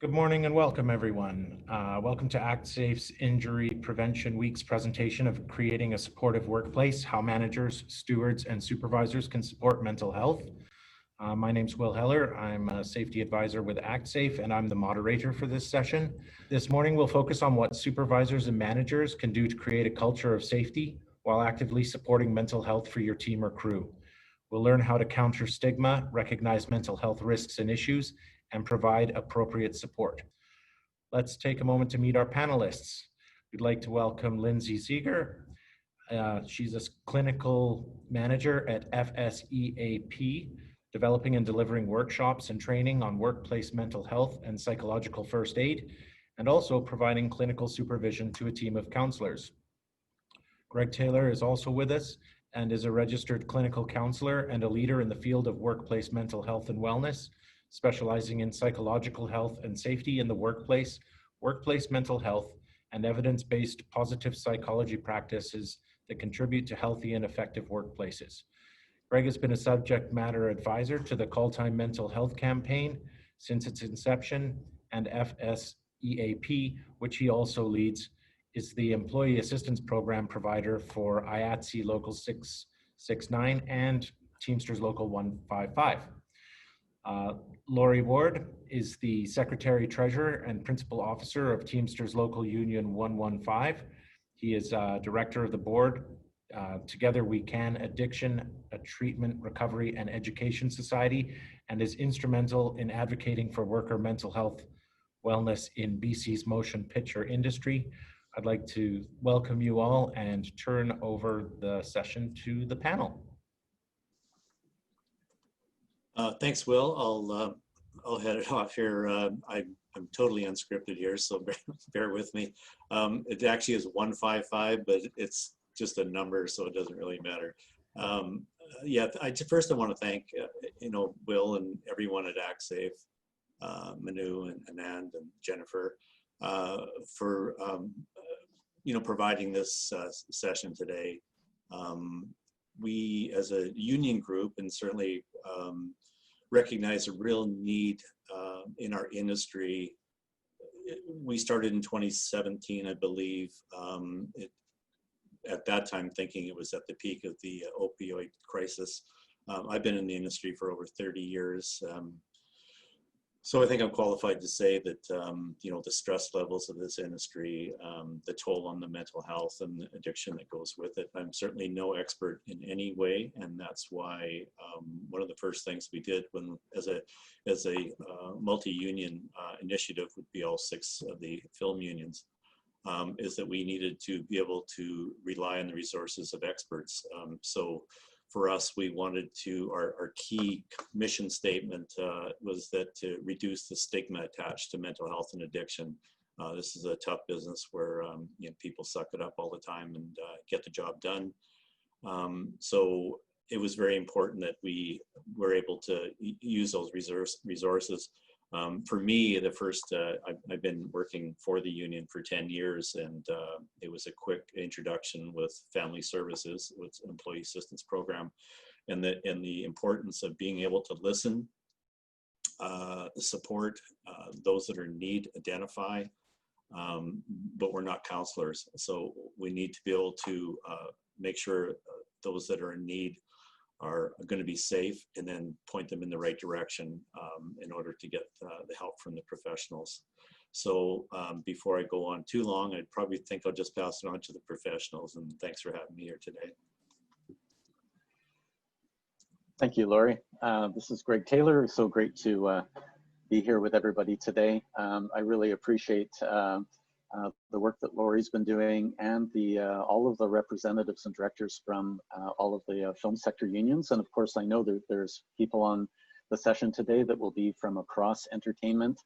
Good morning and welcome, everyone. Welcome to Actsafe's Injury Prevention Week's presentation of creating a supportive workplace, how managers, stewards, and supervisors can support mental health. My name's Will Heller. I'm a safety advisor with Actsafe, and I'm the moderator for this session. This morning, we'll focus on what supervisors and managers can do to create a culture of safety while actively supporting mental health for your team or crew. We'll learn how to counter stigma, recognize mental health risks and issues, and provide appropriate support. Let's take a moment to meet our panelists. We'd like to welcome Lindsay Seeger. She's a clinical manager at FSEAP, developing and delivering workshops and training on workplace mental health and psychological first aid, and also providing clinical supervision to a team of counselors. Greg Taylor is also with us and is a registered clinical counselor and a leader in the field of workplace mental health and wellness, specializing in psychological health and safety in the workplace, workplace mental health, and evidence-based positive psychology practices that contribute to healthy and effective workplaces. Greg has been a subject matter advisor to the Call Time Mental Health campaign since its inception, and FSEAP, which he also leads, is the Employee Assistance Program provider for IATSE Local 669 and Teamsters Local 155. Laurie Ward is the Secretary Treasurer and Principal Officer of Teamsters Local Union 115. He is Director of the Board, Together We Can Addiction, a Treatment, Recovery, and Education Society, and is instrumental in advocating for worker mental health wellness in BC's motion picture industry. I'd like to welcome you all and turn over the session to the panel. Thanks, Will. I'll head it off here. I'm totally unscripted here, so bear with me. It actually is 155, but it's just a number, so it doesn't really matter. First I want to thank Will and everyone at Actsafe, Manu and Anand and Jennifer, for providing this session today. We as a union group, and certainly recognize a real need in our industry. We started in 2017, I believe, at that time thinking it was at the peak of the opioid crisis. I've been in the industry for over 30 years. So I think I'm qualified to say that, the stress levels of this industry, the toll on the mental health and the addiction that goes with it. I'm certainly no expert in any way, and that's why one of the first things we did as a multi-union initiative would be all 6 of the film unions, is that we needed to be able to rely on the resources of experts. So for us, we wanted to, our key mission statement was that to reduce the stigma attached to mental health and addiction. This is a tough business where people suck it up all the time and get the job done. So it was very important that we were able to use those resources. For me, I've been working for the union for 10 years, and it was a quick introduction with family services, with employee assistance program, and the importance of being able to listen, support those that are in need, identify, but we're not counselors. So we need to be able to make sure those that are in need are going to be safe, and then point them in the right direction in order to get the help from the professionals. So before I go on too long, I'd probably think I'll just pass it on to the professionals, and thanks for having me here today. Thank you, Laurie. This is Greg Taylor. It's so great to be here with everybody today. I really appreciate the work that Laurie's been doing, and all of the representatives and directors from all of the film sector unions. And of course, I know that there's people on the session today that will be from across entertainment,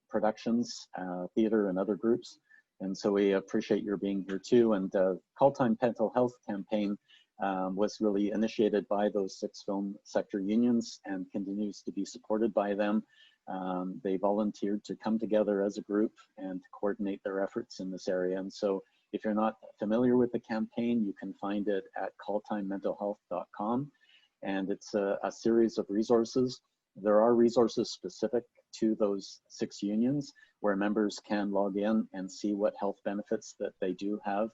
productions, theater, and other groups. And so we appreciate your being here too. And Call Time Mental Health campaign was really initiated by those 6 film sector unions and continues to be supported by them. They volunteered to come together as a group and to coordinate their efforts in this area. And so if you're not familiar with the campaign, you can find it at calltimementalhealth.com. And it's a series of resources. There are resources specific to those 6 unions where members can log in and see what health benefits that they do have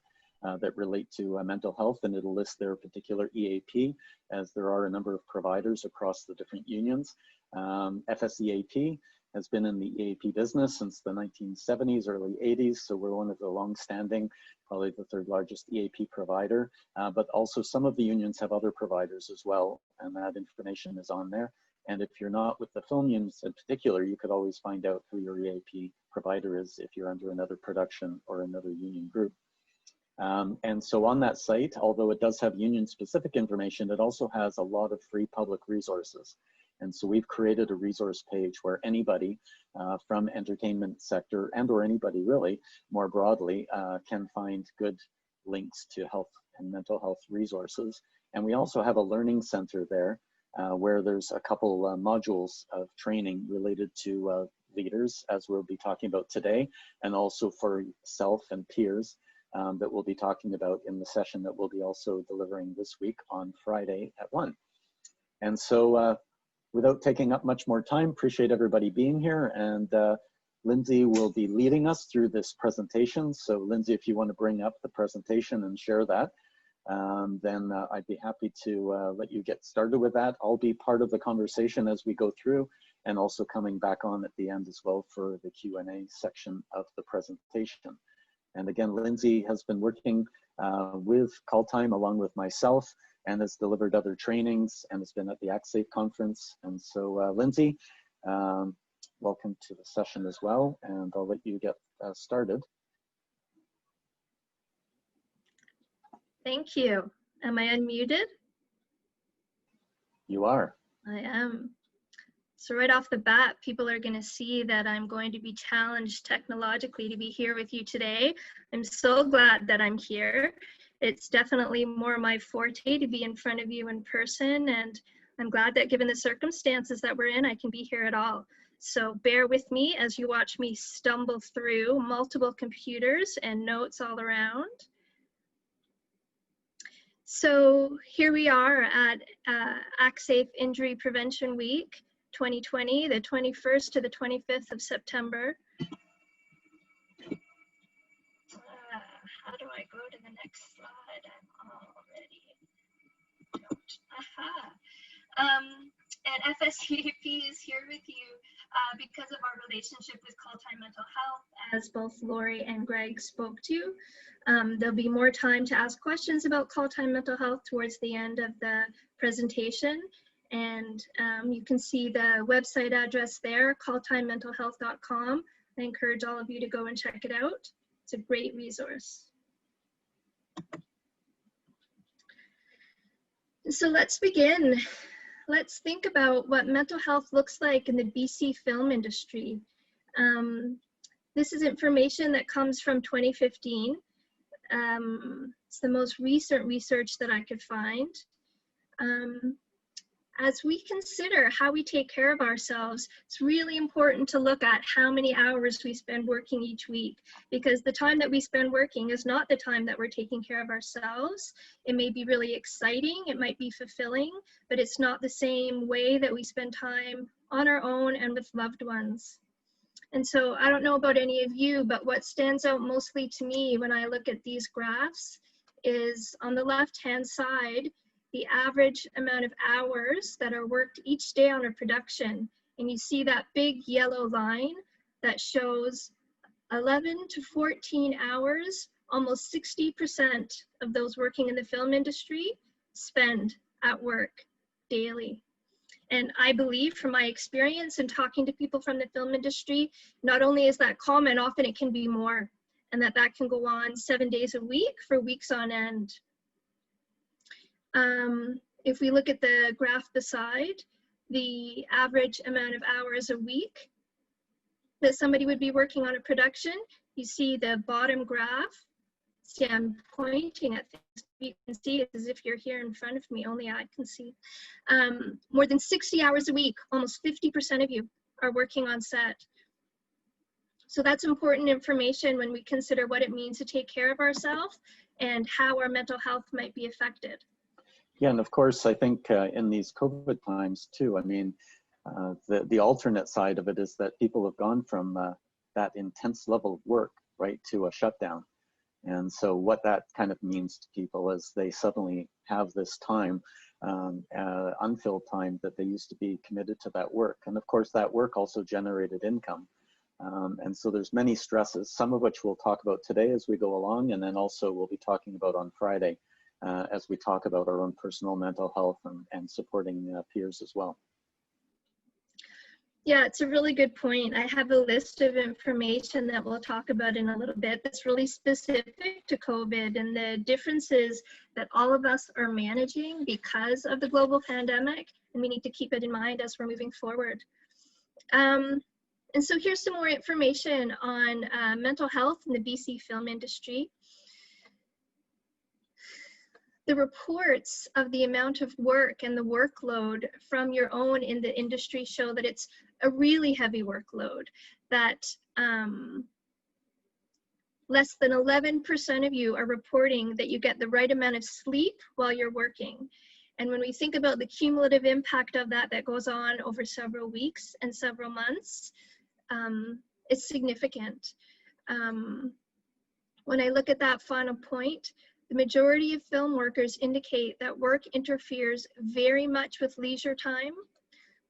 that relate to mental health, and it'll list their particular EAP, as there are a number of providers across the different unions. FSEAP has been in the EAP business since the 1970s, early 80s, so we're one of the long-standing, probably the 3rd largest EAP provider, but also some of the unions have other providers as well, and that information is on there. And if you're not with the film unions in particular, you could always find out who your EAP provider is if you're under another production or another union group. And so on that site, although it does have union-specific information, it also has a lot of free public resources. And so we've created a resource page where anybody from entertainment sector and or anybody really more broadly can find good links to health and mental health resources. And we also have a learning center there where there's a couple modules of training related to leaders, as we'll be talking about today, and also for self and peers that we'll be talking about in the session that we'll be also delivering this week on Friday at 1. And so without taking up much more time, appreciate everybody being here, and Lindsay will be leading us through this presentation. So Lindsay, if you want to bring up the presentation and share that, then I'd be happy to let you get started with that. I'll be part of the conversation as we go through, and also coming back on at the end as well for the Q&A section of the presentation. And again, Lindsay has been working with Call Time along with myself, and has delivered other trainings and has been at the Actsafe conference. And so Lindsay, welcome to the session as well, and I'll let you get started. Thank you. Am I unmuted? You are. I am. So right off the bat, people are going to see that I'm going to be challenged technologically to be here with you today. I'm so glad that I'm here. It's definitely more my forte to be in front of you in person, and I'm glad that given the circumstances that we're in, I can be here at all. So bear with me as you watch me stumble through multiple computers and notes all around. So here we are at Actsafe Injury Prevention Week 2020, the 21st to the 25th of September. How do I go to the next slide? I'm already don't. And FSEAP is here with you because of our relationship with Call Time Mental Health, as both Lori and Greg spoke to. There'll be more time to ask questions about Call Time Mental Health towards the end of the presentation. And you can see the website address there, calltimementalhealth.com. I encourage all of you to go and check it out. It's a great resource. So let's begin. Let's think about what mental health looks like in the BC film industry. This is information that comes from 2015. It's the most recent research that I could find. As we consider how we take care of ourselves, it's really important to look at how many hours we spend working each week, because the time that we spend working is not the time that we're taking care of ourselves. It may be really exciting, it might be fulfilling, but it's not the same way that we spend time on our own and with loved ones. And so I don't know about any of you, but what stands out mostly to me when I look at these graphs is on the left-hand side, the average amount of hours that are worked each day on a production. And you see that big yellow line that shows 11 to 14 hours, almost 60% of those working in the film industry spend at work daily. And I believe from my experience in talking to people from the film industry, not only is that common, often it can be more, and that can go on 7 days a week for weeks on end. If we look at the graph beside, the average amount of hours a week that somebody would be working on a production, you see the bottom graph. See, I'm pointing at things. You can see it as if you're here in front of me, only I can see. More than 60 hours a week, almost 50% of you are working on set. So that's important information when we consider what it means to take care of ourselves and how our mental health might be affected. Yeah, and of course, I think in these COVID times too, I mean, The alternate side of it is that people have gone from that intense level of work, right, to a shutdown. And so what that kind of means to people is they suddenly have this time, unfilled time, that they used to be committed to that work. And of course, that work also generated income. And so there's many stresses, some of which we'll talk about today as we go along, and then also we'll be talking about on Friday as we talk about our own personal mental health and supporting peers as well. Yeah, it's a really good point. I have a list of information that we'll talk about in a little bit that's really specific to COVID and the differences that all of us are managing because of the global pandemic, and we need to keep it in mind as we're moving forward. And so here's some more information on mental health in the BC film industry. The reports of the amount of work and the workload from your own in the industry show that it's a really heavy workload, that less than 11% of you are reporting that you get the right amount of sleep while you're working. And when we think about the cumulative impact of that goes on over several weeks and several months, it's significant. When I look at that final point, the majority of film workers indicate that work interferes very much with leisure time,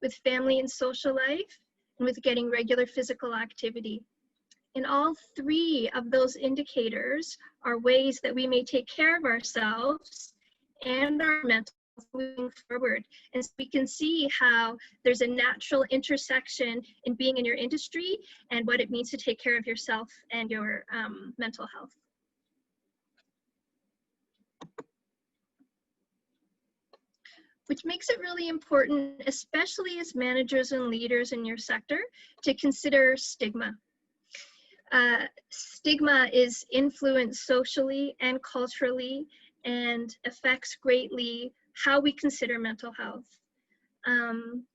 with family and social life, and with getting regular physical activity. And all three of those indicators are ways that we may take care of ourselves and our mental health moving forward. And so we can see how there's a natural intersection in being in your industry and what it means to take care of yourself and your mental health. Which makes it really important, especially as managers and leaders in your sector, to consider stigma. Stigma is influenced socially and culturally and affects greatly how we consider mental health. I'm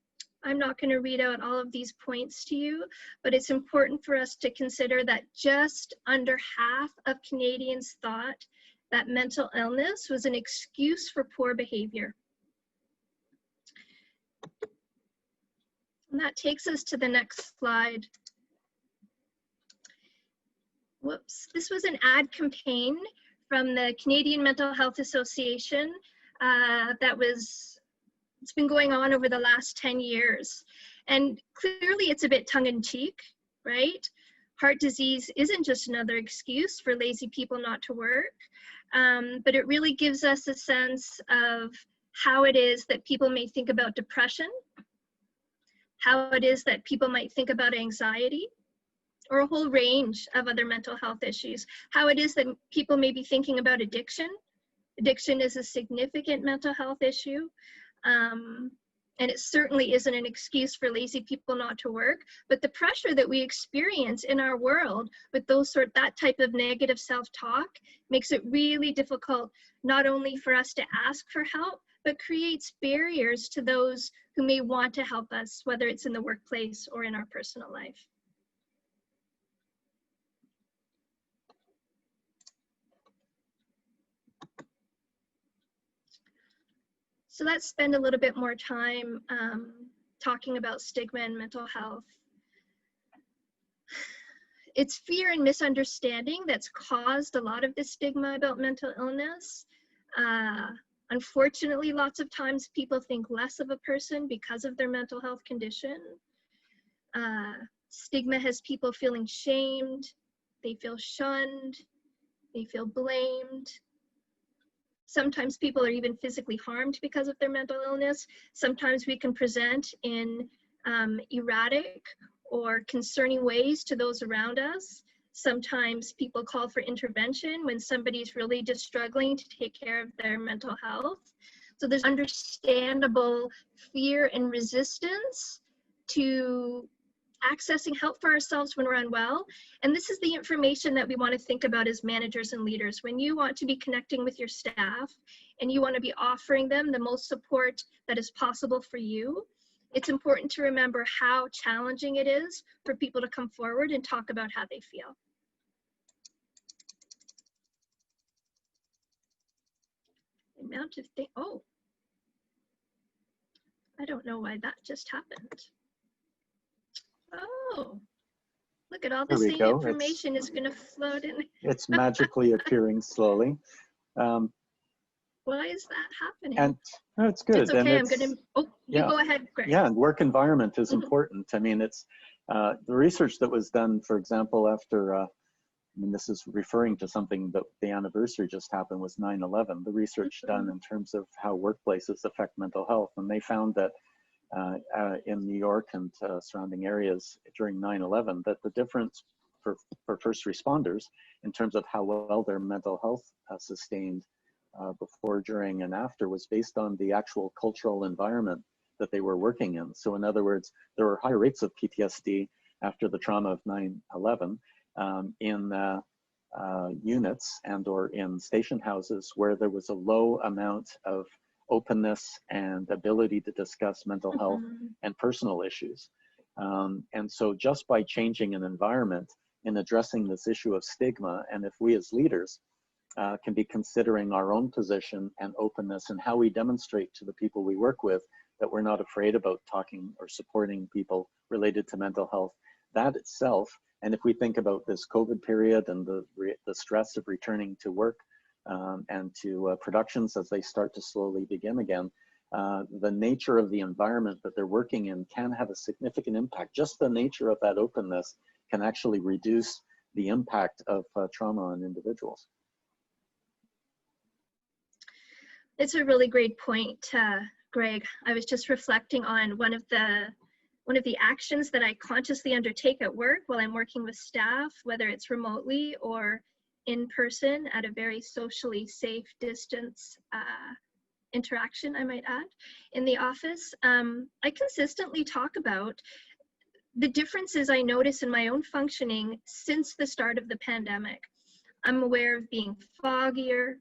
not going to read out all of these points to you, but it's important for us to consider that just under half of Canadians thought that mental illness was an excuse for poor behavior. And that takes us to the next slide. Whoops, this was an ad campaign from the Canadian Mental Health Association it's been going on over the last 10 years. And clearly it's a bit tongue-in-cheek, right? Heart disease isn't just another excuse for lazy people not to work, but it really gives us a sense of how it is that people may think about depression, how it is that people might think about anxiety, or a whole range of other mental health issues, how it is that people may be thinking about addiction. Addiction is a significant mental health issue, and it certainly isn't an excuse for lazy people not to work, but the pressure that we experience in our world with that type of negative self-talk makes it really difficult, not only for us to ask for help, but creates barriers to those who may want to help us, whether it's in the workplace or in our personal life. So let's spend a little bit more time talking about stigma and mental health. It's fear and misunderstanding that's caused a lot of the stigma about mental illness. Unfortunately, lots of times people think less of a person because of their mental health condition. Stigma has people feeling shamed, they feel shunned, they feel blamed. Sometimes people are even physically harmed because of their mental illness. Sometimes we can present in erratic or concerning ways to those around us. Sometimes people call for intervention when somebody's really just struggling to take care of their mental health. So there's understandable fear and resistance to accessing help for ourselves when we're unwell. And this is the information that we want to think about as managers and leaders. When you want to be connecting with your staff and you want to be offering them the most support that is possible for you, it's important to remember how challenging it is for people to come forward and talk about how they feel. The amount of things, oh. I don't know why that just happened. Oh, look at all the There we same go. information is going to float in. It's magically appearing slowly. Why is that happening? And no, it's good. It's okay. And I'm going to, oh, you yeah. go ahead, Greg. Yeah, and work environment is Mhm. important. I mean, it's the research that was done, for example, after, I mean, this is referring to something that the anniversary just happened, was 9/11, the research done in terms of how workplaces affect mental health. And they found that in New York and surrounding areas during 9/11, that the difference for first responders in terms of how well their mental health sustained before, during, and after was based on the actual cultural environment that they were working in. So in other words, there were high rates of PTSD after the trauma of 9/11 in units and or in station houses where there was a low amount of openness and ability to discuss mental health and personal issues. And so just by changing an environment in addressing this issue of stigma, and if we as leaders can be considering our own position and openness and how we demonstrate to the people we work with that we're not afraid about talking or supporting people related to mental health, that itself, and if we think about this COVID period and the stress of returning to work and to productions as they start to slowly begin again, the nature of the environment that they're working in can have a significant impact. Just the nature of that openness can actually reduce the impact of trauma on individuals. It's a really great point, Greg. I was just reflecting on one of the actions that I consciously undertake at work while I'm working with staff, whether it's remotely or in person at a very socially safe distance interaction, I might add, in the office. I consistently talk about the differences I notice in my own functioning since the start of the pandemic. I'm aware of being foggier.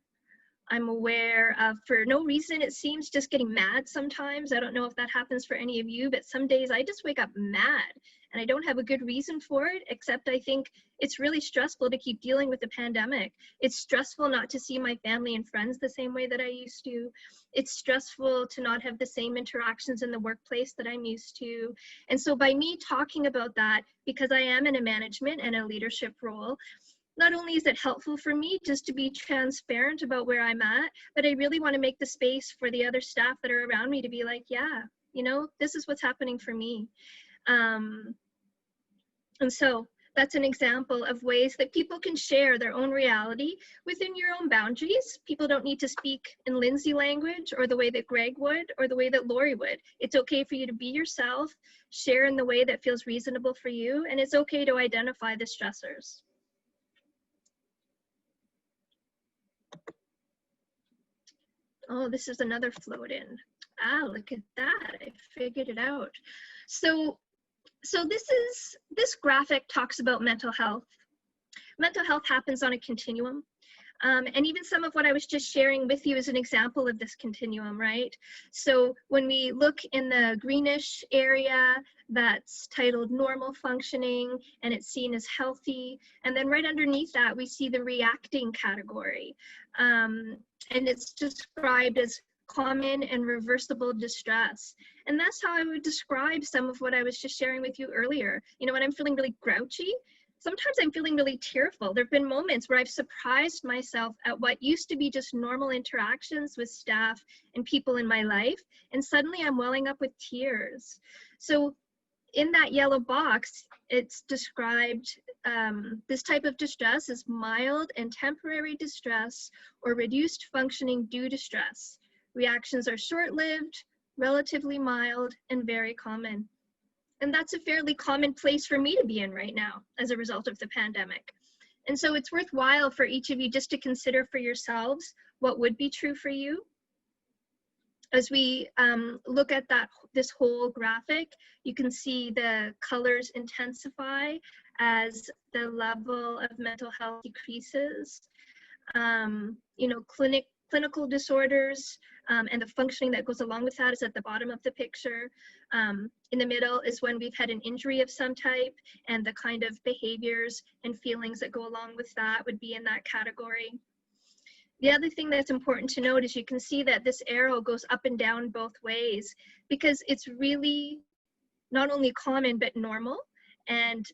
I'm aware of, for no reason, it seems, just getting mad sometimes. I don't know if that happens for any of you, but some days I just wake up mad and I don't have a good reason for it, except I think it's really stressful to keep dealing with the pandemic. It's stressful not to see my family and friends the same way that I used to. It's stressful to not have the same interactions in the workplace that I'm used to. And so by me talking about that, because I am in a management and a leadership role, not only is it helpful for me just to be transparent about where I'm at, but I really want to make the space for the other staff that are around me to be like, yeah, you know, this is what's happening for me. And so that's an example of ways that people can share their own reality within your own boundaries. People don't need to speak in Lindsay language or the way that Greg would or the way that Lori would. It's okay for you to be yourself, share in the way that feels reasonable for you, and it's okay to identify the stressors. Oh, this is another float in. Ah, look at that. I figured it out. So this graphic talks about mental health. Mental health happens on a continuum. And even some of what I was just sharing with you is an example of this continuum, right? So when we look in the greenish area, that's titled normal functioning, and it's seen as healthy. And then right underneath that, we see the reacting category. And it's described as common and reversible distress. And that's how I would describe some of what I was just sharing with you earlier. You know, when I'm feeling really grouchy, sometimes I'm feeling really tearful. There have been moments where I've surprised myself at what used to be just normal interactions with staff and people in my life, and suddenly I'm welling up with tears. So in that yellow box, it's described, this type of distress is mild and temporary distress or reduced functioning due to stress. Reactions are short-lived, relatively mild, and very common. And that's a fairly common place for me to be in right now as a result of the pandemic. And so it's worthwhile for each of you just to consider for yourselves what would be true for you. As we look at this whole graphic, you can see the colors intensify as the level of mental health decreases. You know, clinical disorders and the functioning that goes along with that is at the bottom of the picture. In the middle is when we've had an injury of some type, and the kind of behaviors and feelings that go along with that would be in that category. The other thing that's important to note is you can see that this arrow goes up and down both ways, because it's really not only common but normal and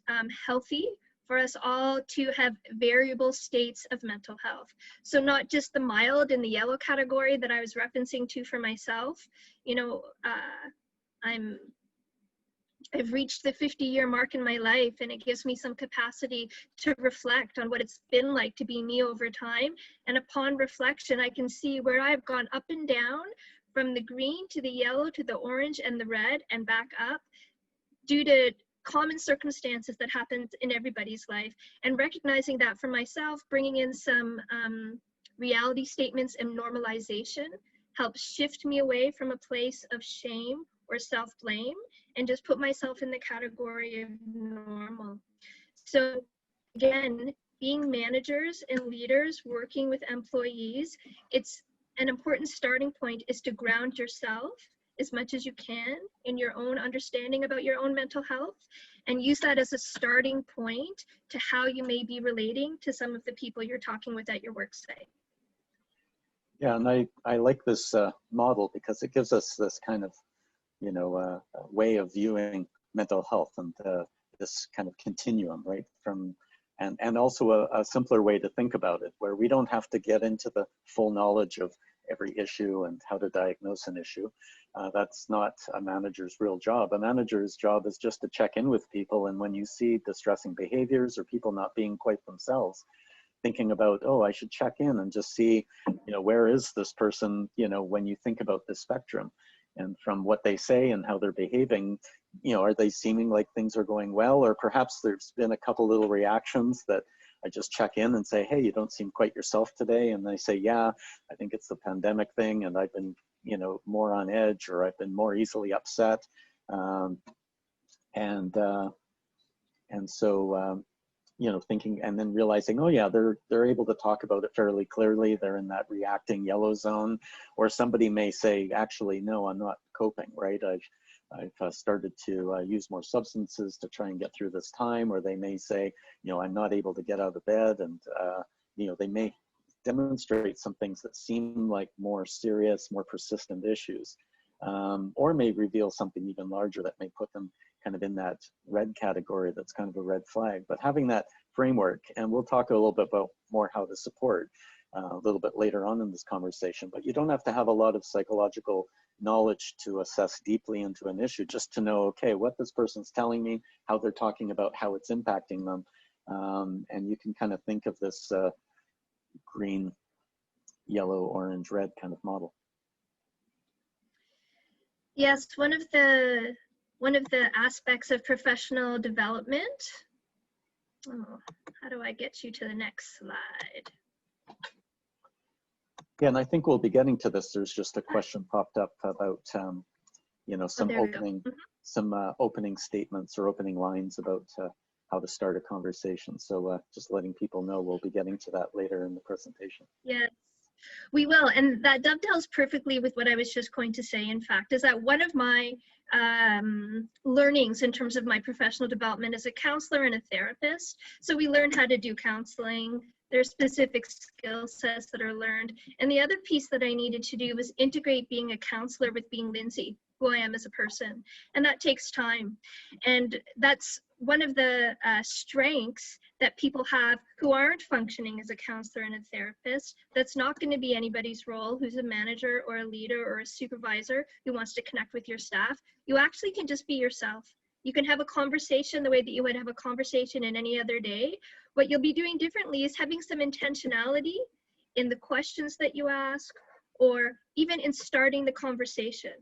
healthy for us all to have variable states of mental health. So not just the mild in the yellow category that I was referencing to for myself. You know, I've reached the 50-year mark in my life, and it gives me some capacity to reflect on what it's been like to be me over time. And upon reflection, I can see where I've gone up and down from the green to the yellow to the orange and the red and back up due to common circumstances that happen in everybody's life. And recognizing that for myself, bringing in some reality statements and normalization helps shift me away from a place of shame or self-blame and just put myself in the category of normal. So again, being managers and leaders working with employees, it's an important starting point is to ground yourself as much as you can in your own understanding about your own mental health, and use that as a starting point to how you may be relating to some of the people you're talking with at your work site. Yeah, and I like this model because it gives us this kind of, you know, way of viewing mental health and this kind of continuum, right? From and also a simpler way to think about it, where we don't have to get into the full knowledge of every issue and how to diagnose an issue. That's not a manager's real job. A manager's job is just to check in with people, and when you see distressing behaviors or people not being quite themselves, thinking about, oh, I should check in and just see, you know, where is this person, you know, when you think about the spectrum, and from what they say and how they're behaving, you know, are they seeming like things are going well, or perhaps there's been a couple little reactions that I just check in and say, hey, you don't seem quite yourself today. And they say, yeah, I think it's the pandemic thing, and I've been, you know, more on edge, or I've been more easily upset. And so, you know, thinking and then realizing, oh yeah, they're able to talk about it fairly clearly. They're in that reacting yellow zone. Or somebody may say, actually, no, I'm not coping, right? I've started to use more substances to try and get through this time. Or they may say, you know, I'm not able to get out of bed. And, you know, they may demonstrate some things that seem like more serious, more persistent issues, or may reveal something even larger that may put them kind of in that red category that's kind of a red flag. But having that framework, and we'll talk a little bit about more how to support a little bit later on in this conversation, but you don't have to have a lot of psychological knowledge to assess deeply into an issue, just to know, okay, what this person's telling me, how they're talking about how it's impacting them. And you can kind of think of this green, yellow, orange, red kind of model. Yes, one of the aspects of professional development. Oh, how do I get you to the next slide? Yeah, and I think we'll be getting to this. There's just a question popped up about, you know, some opening statements or opening lines about how to start a conversation. So just letting people know we'll be getting to that later in the presentation. Yes, we will. And that dovetails perfectly with what I was just going to say, in fact, is that one of my learnings in terms of my professional development as a counselor and a therapist. So we learn how to do counseling. There's specific skill sets that are learned. And the other piece that I needed to do was integrate being a counselor with being Lindsay, who I am as a person. And that takes time. And that's one of the strengths that people have who aren't functioning as a counselor and a therapist. That's not going to be anybody's role who's a manager or a leader or a supervisor who wants to connect with your staff. You actually can just be yourself. You can have a conversation the way that you would have a conversation in any other day. What you'll be doing differently is having some intentionality in the questions that you ask, or even in starting the conversation.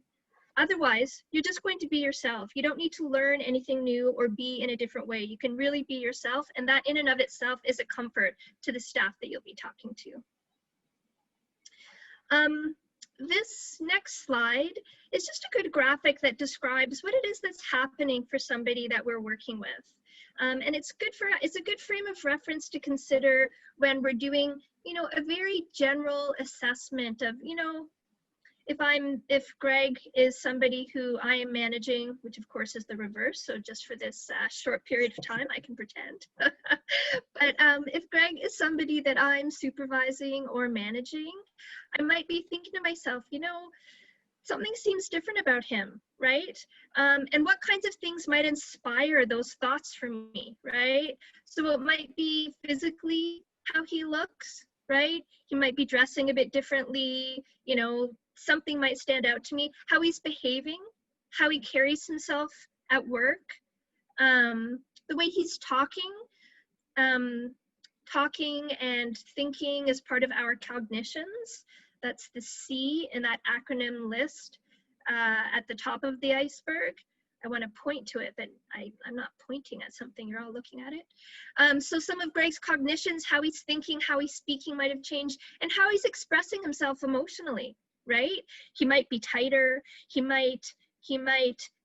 Otherwise, you're just going to be yourself. You don't need to learn anything new or be in a different way. You can really be yourself, and that in and of itself is a comfort to the staff that you'll be talking to. This next slide is just a good graphic that describes what it is that's happening for somebody that we're working with. And it's a good frame of reference to consider when we're doing, you know, a very general assessment of, you know, if Greg is somebody who I am managing, which of course is the reverse, so just for this short period of time I can pretend. But if Greg is somebody that I'm supervising or managing, I might be thinking to myself, you know, something seems different about him, right? And what kinds of things might inspire those thoughts from me, right? So it might be physically how he looks, right? He might be dressing a bit differently, you know, something might stand out to me, how he's behaving, how he carries himself at work, the way he's talking and thinking is part of our cognitions. That's the C in that acronym list at the top of the iceberg. I want to point to it, but I'm not pointing at something, you're all looking at it. So some of Greg's cognitions, how he's thinking, how he's speaking might have changed, and how he's expressing himself emotionally, right? He might be tighter, he might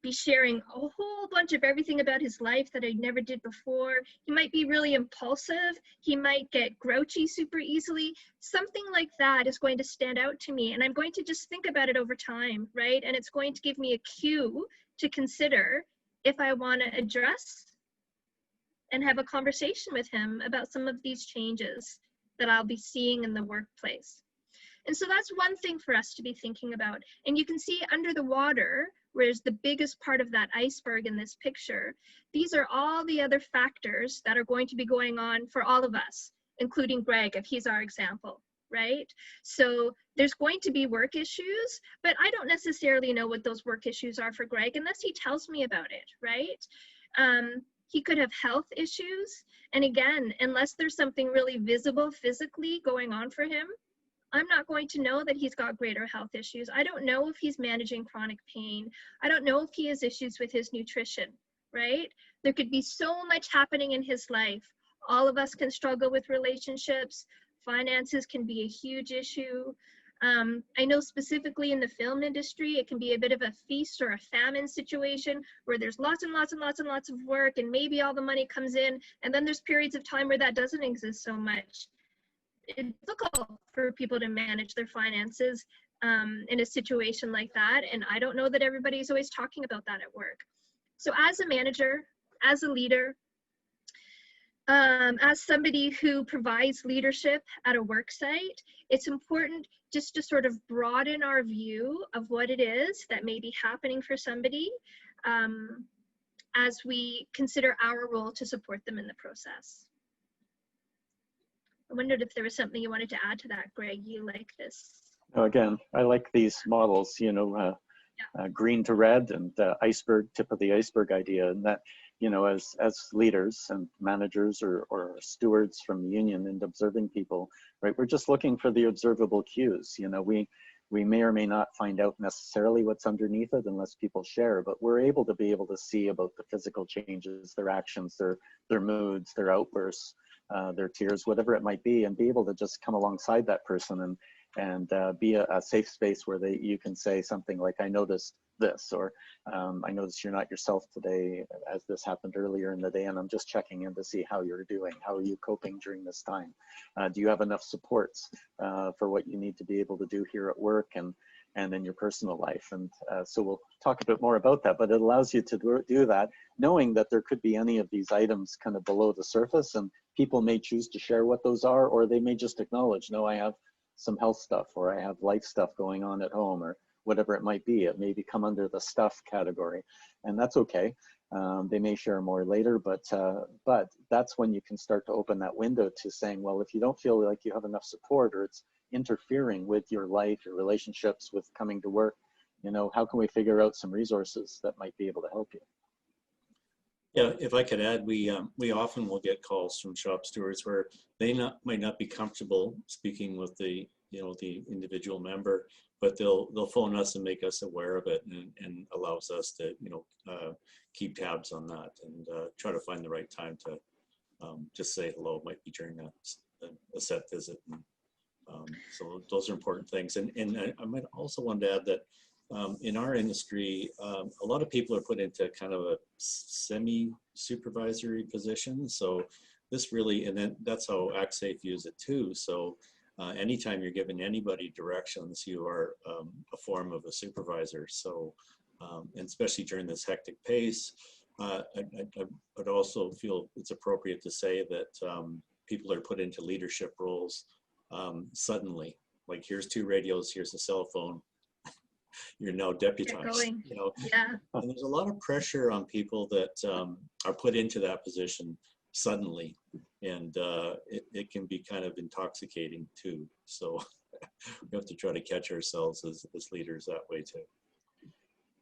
be sharing a whole bunch of everything about his life that I never did before. He might be really impulsive. He might get grouchy super easily. Something like that is going to stand out to me, and I'm going to just think about it over time, right? And it's going to give me a cue to consider if I want to address and have a conversation with him about some of these changes that I'll be seeing in the workplace. And so that's one thing for us to be thinking about. And you can see under the water, whereas the biggest part of that iceberg in this picture, these are all the other factors that are going to be going on for all of us, including Greg, if he's our example, right? So there's going to be work issues, but I don't necessarily know what those work issues are for Greg unless he tells me about it, right? He could have health issues. And again, unless there's something really visible physically going on for him, I'm not going to know that he's got greater health issues. I don't know if he's managing chronic pain. I don't know if he has issues with his nutrition, right? There could be so much happening in his life. All of us can struggle with relationships. Finances can be a huge issue. I know specifically in the film industry, it can be a bit of a feast or a famine situation where there's lots and lots and lots and lots of work, and maybe all the money comes in, and then there's periods of time where that doesn't exist so much. It's difficult for people to manage their finances in a situation like that, and I don't know that everybody's always talking about that at work. So as a manager, as a leader, as somebody who provides leadership at a work site, it's important just to sort of broaden our view of what it is that may be happening for somebody as we consider our role to support them in the process. I wondered if there was something you wanted to add to that, Greg. You like this? Again, I like these models, you know, green to red and iceberg, tip of the iceberg idea. And that, you know, as leaders and managers or stewards from the union and observing people, right, we're just looking for the observable cues. You know, we may or may not find out necessarily what's underneath it unless people share, but we're able to see about the physical changes, their actions, their moods, their outbursts, their tears, whatever it might be, and be able to just come alongside that person and be a safe space where you can say something like, I noticed this, or I noticed you're not yourself today as this happened earlier in the day, and I'm just checking in to see how you're doing. How are you coping during this time? Do you have enough supports for what you need to be able to do here at work and in your personal life? And so we'll talk a bit more about that, but it allows you to do that, knowing that there could be any of these items kind of below the surface, and people may choose to share what those are, or they may just acknowledge, no, I have some health stuff, or I have life stuff going on at home, or whatever it might be. It may come under the stuff category, and that's okay. They may share more later, but that's when you can start to open that window to saying, well, if you don't feel like you have enough support, or it's interfering with your life, your relationships, with coming to work, you know, how can we figure out some resources that might be able to help you? Yeah, if I could add, we often will get calls from shop stewards where they might not be comfortable speaking with the individual member, but they'll phone us and make us aware of it, and allows us to keep tabs on that and try to find the right time to just say hello. It might be during a set visit, and so those are important things. And I might also want to add that in our industry, a lot of people are put into kind of a semi-supervisory position. So this really, and then that's how Actsafe use it too. So anytime you're giving anybody directions, you are a form of a supervisor. So, and especially during this hectic pace, I'd also feel it's appropriate to say that people are put into leadership roles suddenly. Like, here's 2 radios, here's a cell phone. You're now deputized. You know, yeah. And there's a lot of pressure on people that are put into that position suddenly, and it can be kind of intoxicating too. So we have to try to catch ourselves as leaders that way too.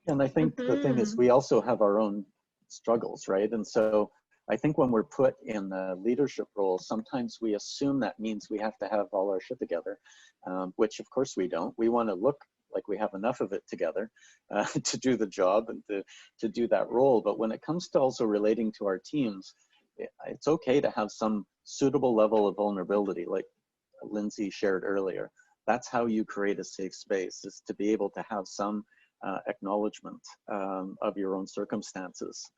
And I think the thing is, we also have our own struggles, right? And so I think when we're put in a leadership role, sometimes we assume that means we have to have all our shit together, which of course we don't. We want to look like we have enough of it together to do the job and to do that role. But when it comes to also relating to our teams, it's okay to have some suitable level of vulnerability, like Lindsay shared earlier. That's how you create a safe space, is to be able to have some acknowledgement of your own circumstances.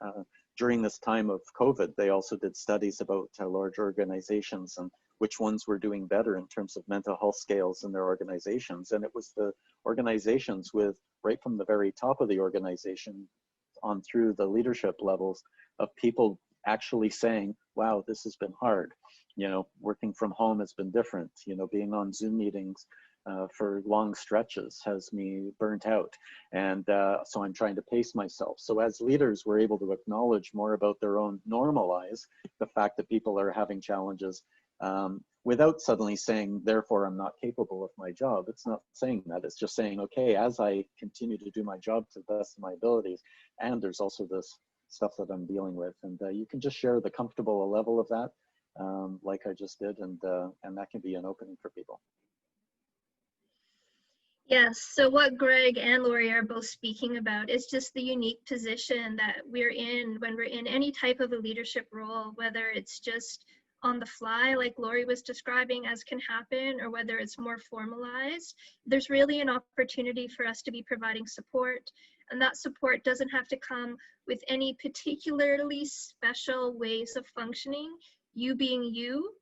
During this time of COVID, they also did studies about large organizations and which ones were doing better in terms of mental health scales in their organizations. And it was the organizations with, right from the very top of the organization on through the leadership levels, of people actually saying, wow, this has been hard. You know, working from home has been different. You know, being on Zoom meetings for long stretches has me burnt out. And so I'm trying to pace myself. So as leaders, we're able to acknowledge more about their own, normalize the fact that people are having challenges without suddenly saying, therefore, I'm not capable of my job. It's not saying that. It's just saying, okay, as I continue to do my job to the best of my abilities, and there's also this stuff that I'm dealing with. And you can just share the comfortable level of that, like I just did, and that can be an opening for people. Yes, so what Greg and Lori are both speaking about is just the unique position that we're in when we're in any type of a leadership role, whether it's just on the fly, like Lori was describing, as can happen, or whether it's more formalized. There's really an opportunity for us to be providing support, and that support doesn't have to come with any particularly special ways of functioning. You being you,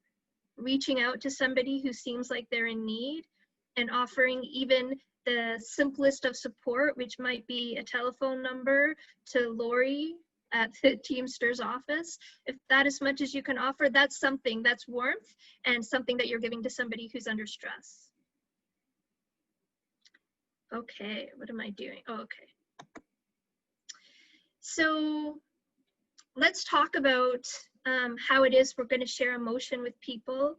reaching out to somebody who seems like they're in need, and offering even the simplest of support, which might be a telephone number to Lori at the Teamsters office. If that is much as you can offer, that's something, that's warmth, and something that you're giving to somebody who's under stress. Okay, what am I doing? Oh, okay. So let's talk about how it is we're going to share emotion with people,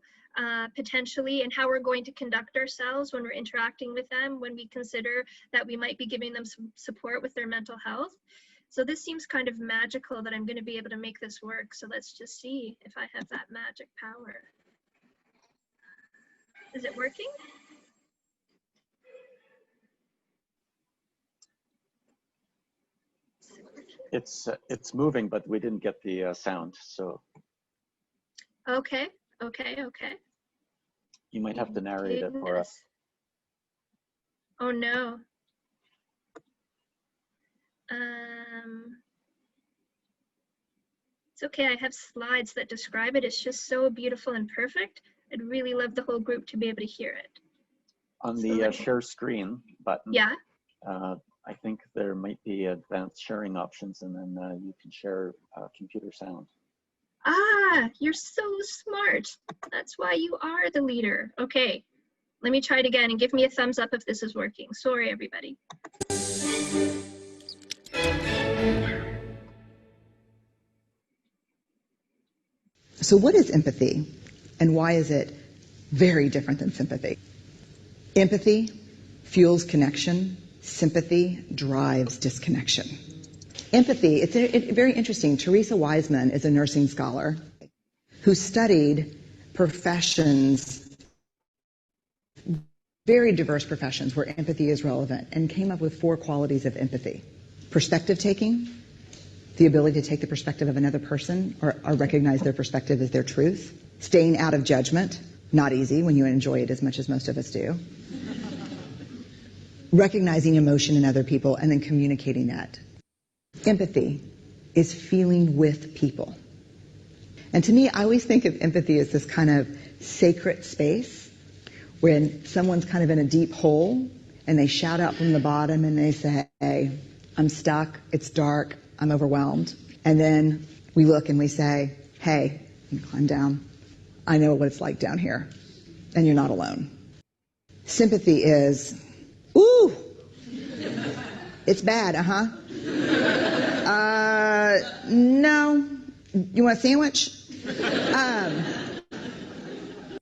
potentially, and how we're going to conduct ourselves when we're interacting with them, when we consider that we might be giving them some support with their mental health. So this seems kind of magical that I'm going to be able to make this work. So let's just see if I have that magic power. Is it working? It's moving, but we didn't get the sound. So Okay. You might have to narrate it for us. Oh no. It's okay, I have slides that describe it. It's just so beautiful and perfect. I'd really love the whole group to be able to hear it. On the share screen button, yeah. I think there might be advanced sharing options, and then you can share computer sound. Ah, you're so smart. That's why you are the leader. Okay, let me try it again and give me a thumbs up if this is working. Sorry, everybody. So what is empathy, and why is it very different than sympathy? Empathy fuels connection. Sympathy drives disconnection. Empathy, it's very interesting. Teresa Wiseman is a nursing scholar who studied professions, very diverse professions where empathy is relevant, and came up with 4 qualities of empathy. Perspective taking, the ability to take the perspective of another person or recognize their perspective as their truth. Staying out of judgment, not easy when you enjoy it as much as most of us do. Recognizing emotion in other people and then communicating that. Empathy is feeling with people. And to me, I always think of empathy as this kind of sacred space when someone's kind of in a deep hole and they shout out from the bottom and they say, hey, I'm stuck, it's dark, I'm overwhelmed. And then we look and we say, hey, you climb down. I know what it's like down here, and you're not alone. Sympathy is, ooh, it's bad, no, you want a sandwich?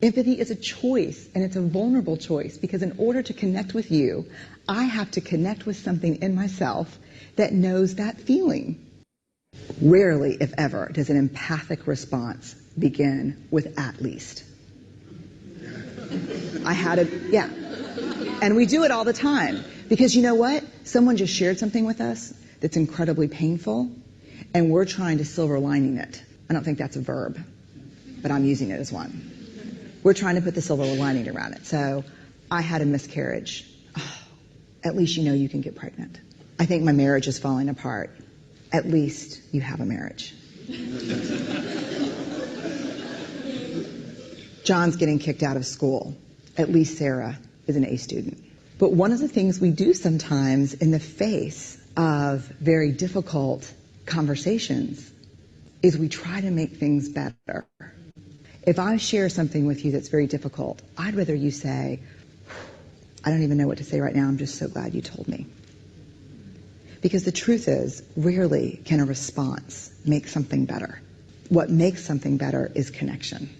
Empathy is a choice, and it's a vulnerable choice, because in order to connect with you, I have to connect with something in myself that knows that feeling. Rarely, if ever, does an empathic response begin with "at least." Yeah. And we do it all the time, because you know what? Someone just shared something with us that's incredibly painful, and we're trying to silver lining it. I don't think that's a verb, but I'm using it as one. We're trying to put the silver lining around it. So, I had a miscarriage. Oh, at least you know you can get pregnant. I think my marriage is falling apart. At least you have a marriage. John's getting kicked out of school. At least Sarah is an A student. But one of the things we do sometimes in the face of very difficult conversations is we try to make things better. If I share something with you that's very difficult, I'd rather you say, I don't even know what to say right now, I'm just so glad you told me. Because the truth is, rarely can a response make something better. What makes something better is connection.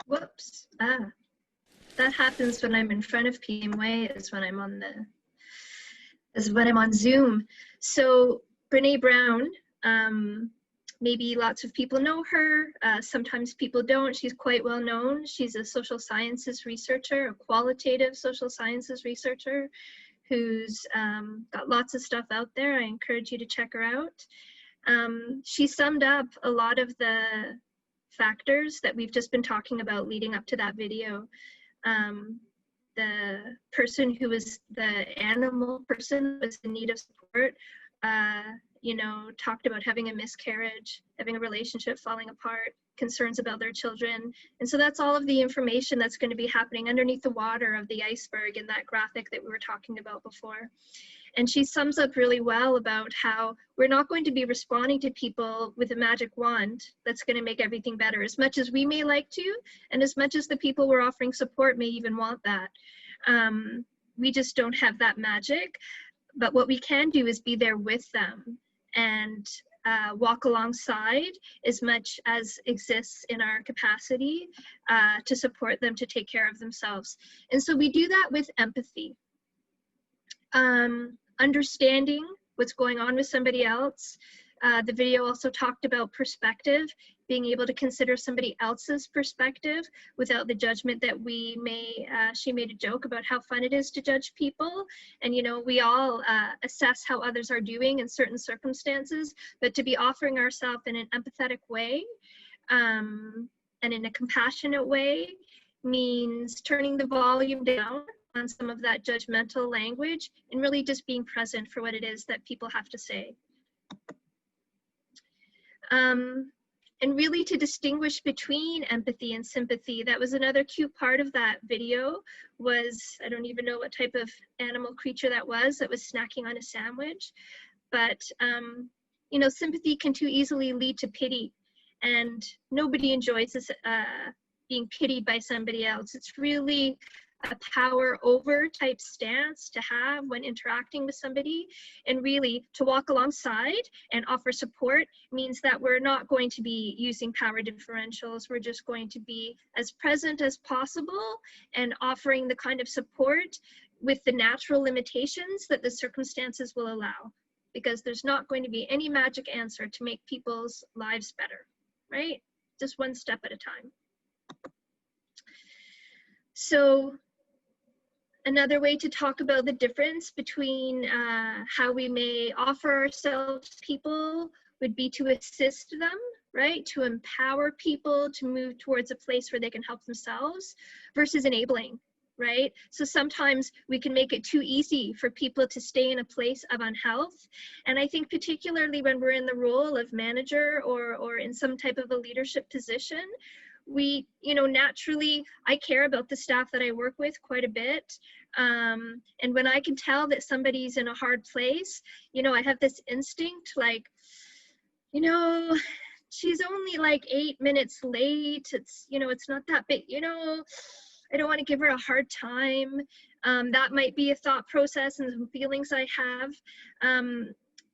Whoops. That happens when I'm in front of people way as when I'm on Zoom. So Brene Brown, maybe lots of people know her. Sometimes people don't. She's quite well known. She's a social sciences researcher, a qualitative social sciences researcher who's got lots of stuff out there. I encourage you to check her out. She summed up a lot of the factors that we've just been talking about leading up to that video. The person who was the animal person was in need of support, talked about having a miscarriage, having a relationship falling apart, concerns about their children. And so that's all of the information that's going to be happening underneath the water of the iceberg in that graphic that we were talking about before. And she sums up really well about how we're not going to be responding to people with a magic wand that's going to make everything better, as much as we may like to, and as much as the people we're offering support may even want that. We just don't have that magic. But what we can do is be there with them and walk alongside as much as exists in our capacity to support them to take care of themselves. And so we do that with empathy. Understanding what's going on with somebody else. The video also talked about perspective, being able to consider somebody else's perspective without the judgment that we may, she made a joke about how fun it is to judge people. And, we all assess how others are doing in certain circumstances, but to be offering ourselves in an empathetic way and in a compassionate way means turning the volume down on some of that judgmental language and really just being present for what it is that people have to say. And really to distinguish between empathy and sympathy, that was another cute part of that video was, I don't even know what type of animal creature that was snacking on a sandwich. But, sympathy can too easily lead to pity, and nobody enjoys this, being pitied by somebody else. It's really a power over type stance to have when interacting with somebody, and really to walk alongside and offer support means that we're not going to be using power differentials. We're just going to be as present as possible and offering the kind of support with the natural limitations that the circumstances will allow, because there's not going to be any magic answer to make people's lives better, right? Just one step at a time. So another way to talk about the difference between how we may offer ourselves to people would be to assist them, right? To empower people to move towards a place where they can help themselves versus enabling. right? So sometimes we can make it too easy for people to stay in a place of unhealth. And I think particularly when we're in the role of manager or in some type of a leadership position, we, naturally, I care about the staff that I work with quite a bit. And when I can tell that somebody's in a hard place, I have this instinct like, she's only like 8 minutes late. It's not that big, I don't want to give her a hard time. That might be a thought process and some feelings I have.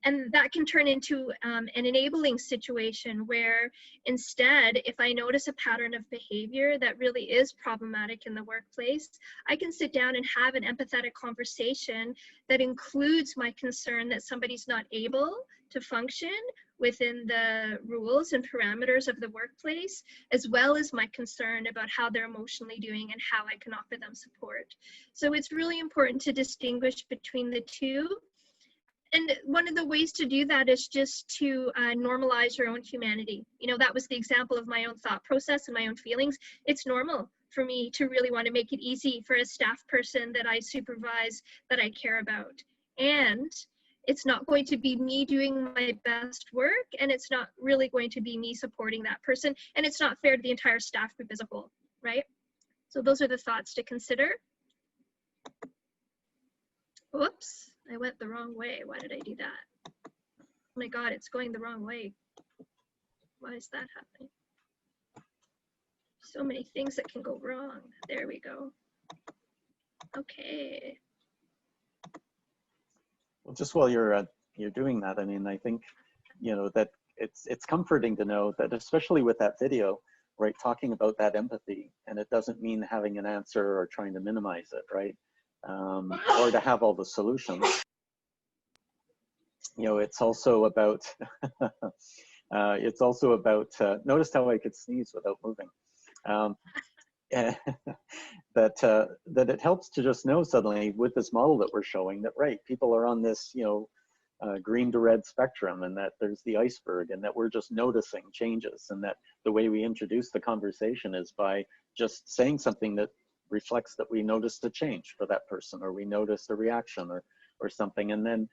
And that can turn into an enabling situation where instead, if I notice a pattern of behavior that really is problematic in the workplace, I can sit down and have an empathetic conversation that includes my concern that somebody's not able to function within the rules and parameters of the workplace, as well as my concern about how they're emotionally doing and how I can offer them support. So it's really important to distinguish between the two. And one of the ways to do that is just to normalize your own humanity. That was the example of my own thought process and my own feelings. It's normal for me to really want to make it easy for a staff person that I supervise, that I care about. And it's not going to be me doing my best work, and it's not really going to be me supporting that person, and it's not fair to the entire staff group as a whole, right? So those are the thoughts to consider. Whoops, I went the wrong way. Why did I do that? Oh my God, it's going the wrong way. Why is that happening? So many things that can go wrong. There we go. Okay. Well, just while you're doing that, I mean, I think, that it's comforting to know that, especially with that video, right, talking about that empathy, and it doesn't mean having an answer or trying to minimize it, right, or to have all the solutions. It's also about notice how I could sneeze without moving. That it helps to just know suddenly with this model that we're showing that, right, people are on this, green to red spectrum, and that there's the iceberg, and that we're just noticing changes, and that the way we introduce the conversation is by just saying something that reflects that we noticed a change for that person, or we noticed a reaction or something. And then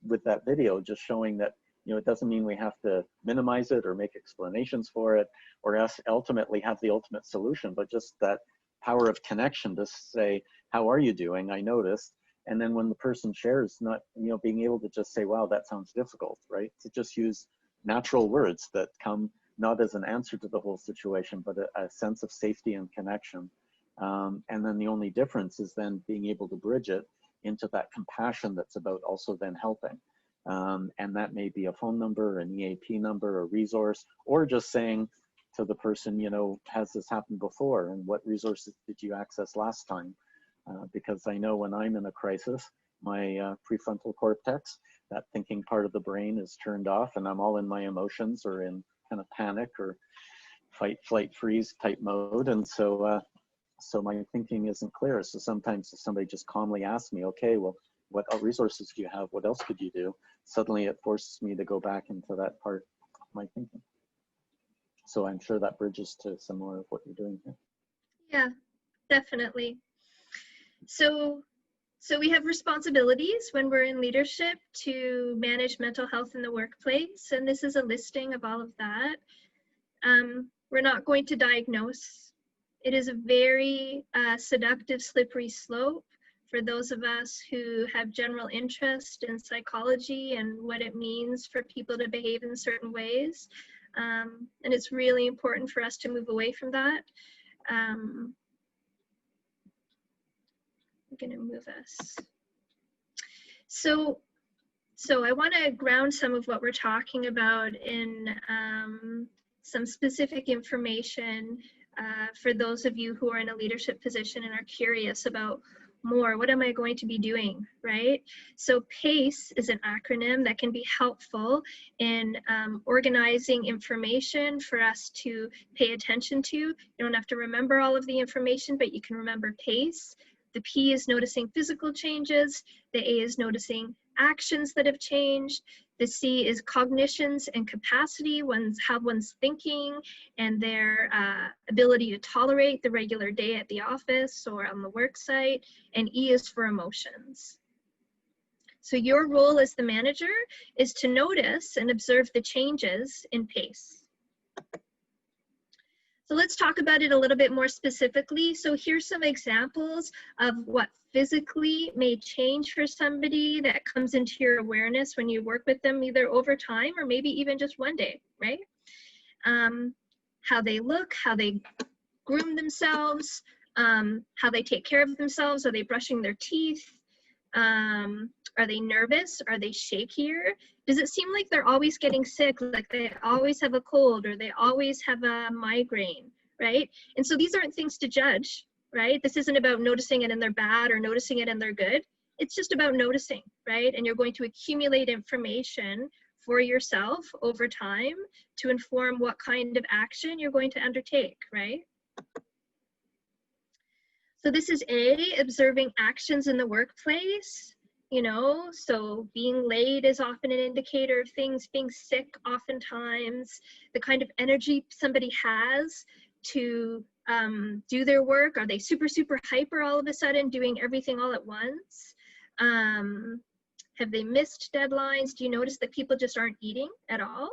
with that video, just showing that, it doesn't mean we have to minimize it or make explanations for it or ultimately have the ultimate solution, but just that power of connection to say, how are you doing? I noticed. And then when the person shares, not, being able to just say, wow, that sounds difficult, right? To just use natural words that come not as an answer to the whole situation, but a sense of safety and connection. And then the only difference is then being able to bridge it into that compassion that's about also then helping. And that may be a phone number, an EAP number, a resource, or just saying to the person, has this happened before, and what resources did you access last time? Because I know when I'm in a crisis, my prefrontal cortex, that thinking part of the brain, is turned off, and I'm all in my emotions or in kind of panic or fight, flight, freeze type mode. And so my thinking isn't clear. So sometimes if somebody just calmly asks me, okay, well, what resources do you have? What else could you do? Suddenly it forces me to go back into that part of my thinking. So I'm sure that bridges to some more of what you're doing here. Yeah, definitely. So we have responsibilities when we're in leadership to manage mental health in the workplace. And this is a listing of all of that. We're not going to diagnose. It is a very seductive, slippery slope for those of us who have general interest in psychology and what it means for people to behave in certain ways. And it's really important for us to move away from that. I'm going to move us. So I want to ground some of what we're talking about in some specific information for those of you who are in a leadership position and are curious about more. What am I going to be doing, right? So PACE is an acronym that can be helpful in organizing information for us to pay attention to. You don't have to remember all of the information, but you can remember PACE. The P is noticing physical changes. The A is noticing actions that have changed. The C is cognitions and capacity, how one's thinking and their ability to tolerate the regular day at the office or on the work site. And E is for emotions. So your role as the manager is to notice and observe the changes in pace. So let's talk about it a little bit more specifically. So here's some examples of what physically may change for somebody that comes into your awareness when you work with them, either over time or maybe even just one day, right? How they look, how they groom themselves, how they take care of themselves. Are they brushing their teeth? Are they nervous? Are they shakier? Does it seem like they're always getting sick, like they always have a cold or they always have a migraine, right? And so these aren't things to judge, right? This isn't about noticing it and they're bad or noticing it and they're good. It's just about noticing, right? And you're going to accumulate information for yourself over time to inform what kind of action you're going to undertake, right? So this is A, observing actions in the workplace. You know, so being late is often an indicator of things, being sick oftentimes, the kind of energy somebody has to do their work. Are they super, super hyper all of a sudden, doing everything all at once? Have they missed deadlines? Do you notice that people just aren't eating at all?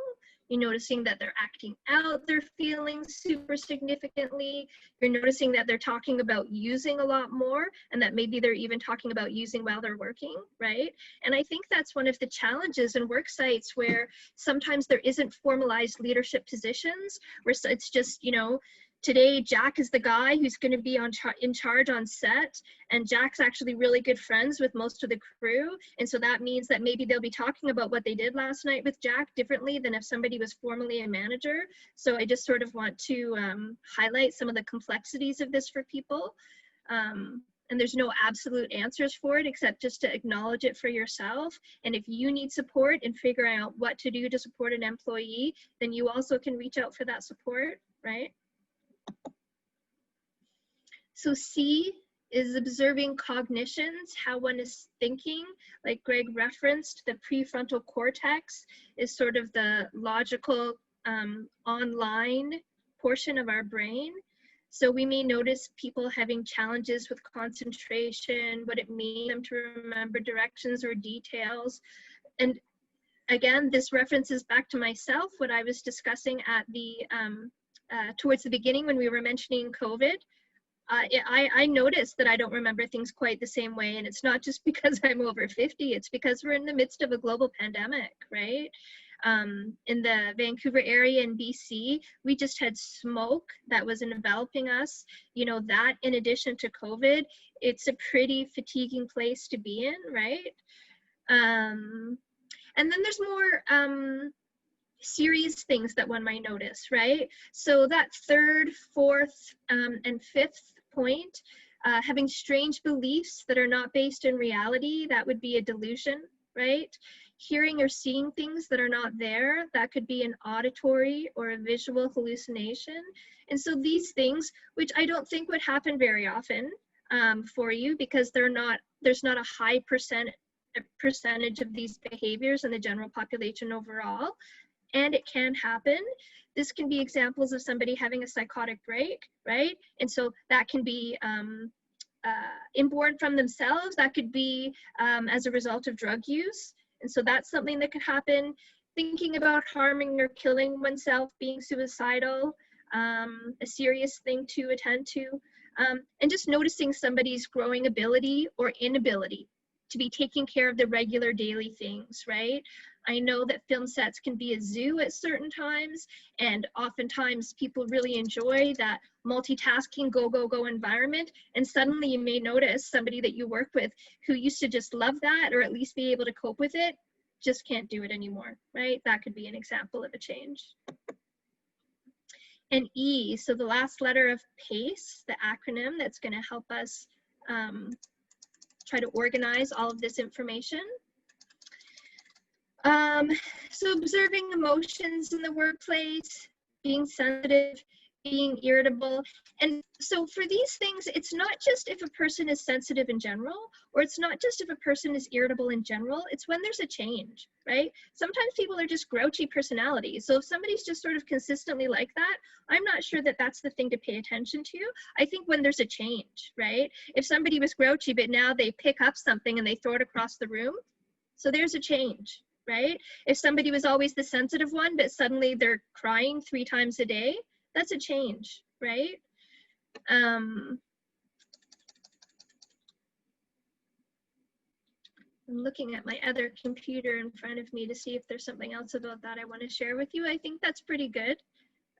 You're noticing that they're acting out their feelings super significantly. You're noticing that they're talking about using a lot more and that maybe they're even talking about using while they're working, right? And I think that's one of the challenges in work sites where sometimes there isn't formalized leadership positions, where it's just, you know, today Jack is the guy who's going to be in charge on set, and Jack's actually really good friends with most of the crew, and so that means that maybe they'll be talking about what they did last night with Jack differently than if somebody was formally a manager. So I just sort of want to highlight some of the complexities of this for people, and there's no absolute answers for it except just to acknowledge it for yourself. And if you need support in figuring out what to do to support an employee, then you also can reach out for that support, right? So C is observing cognitions, how one is thinking. Like Greg referenced, the prefrontal cortex is sort of the logical online portion of our brain. So we may notice people having challenges with concentration, what it means them to remember directions or details. And again, this references back to myself, what I was discussing at the towards the beginning when we were mentioning COVID. I noticed that I don't remember things quite the same way, and it's not just because I'm over 50, it's because we're in the midst of a global pandemic, right? In the Vancouver area in BC, we just had smoke that was enveloping us. You know, that in addition to COVID, it's a pretty fatiguing place to be in, right? And then there's more serious things that one might notice, right? So that third, fourth, and fifth point, having strange beliefs that are not based in reality, that would be a delusion, right? Hearing or seeing things that are not there, that could be an auditory or a visual hallucination. And so these things, which I don't think would happen very often for you, because there's not a high percentage of these behaviors in the general population overall, and it can happen. This can be examples of somebody having a psychotic break, right? And so that can be inborn from themselves. That could be as a result of drug use. And so that's something that could happen. Thinking about harming or killing oneself, being suicidal, a serious thing to attend to. And just noticing somebody's growing ability or inability to be taking care of the regular daily things, right? I know that film sets can be a zoo at certain times, and oftentimes people really enjoy that multitasking, go, go, go environment. And suddenly you may notice somebody that you work with who used to just love that, or at least be able to cope with it, just can't do it anymore, right? That could be an example of a change. And E, so the last letter of PACE, the acronym that's going to help us try to organize all of this information. So observing emotions in the workplace, being sensitive, being irritable. And so for these things, it's not just if a person is sensitive in general, or it's not just if a person is irritable in general, it's when there's a change, right? Sometimes people are just grouchy personalities. So if somebody's just sort of consistently like that, I'm not sure that that's the thing to pay attention to. I think when there's a change, right? If somebody was grouchy, but now they pick up something and they throw it across the room, so there's a change, right? If somebody was always the sensitive one, but suddenly they're crying 3 times a day, that's a change, right? I'm looking at my other computer in front of me to see if there's something else about that I want to share with you. I think that's pretty good.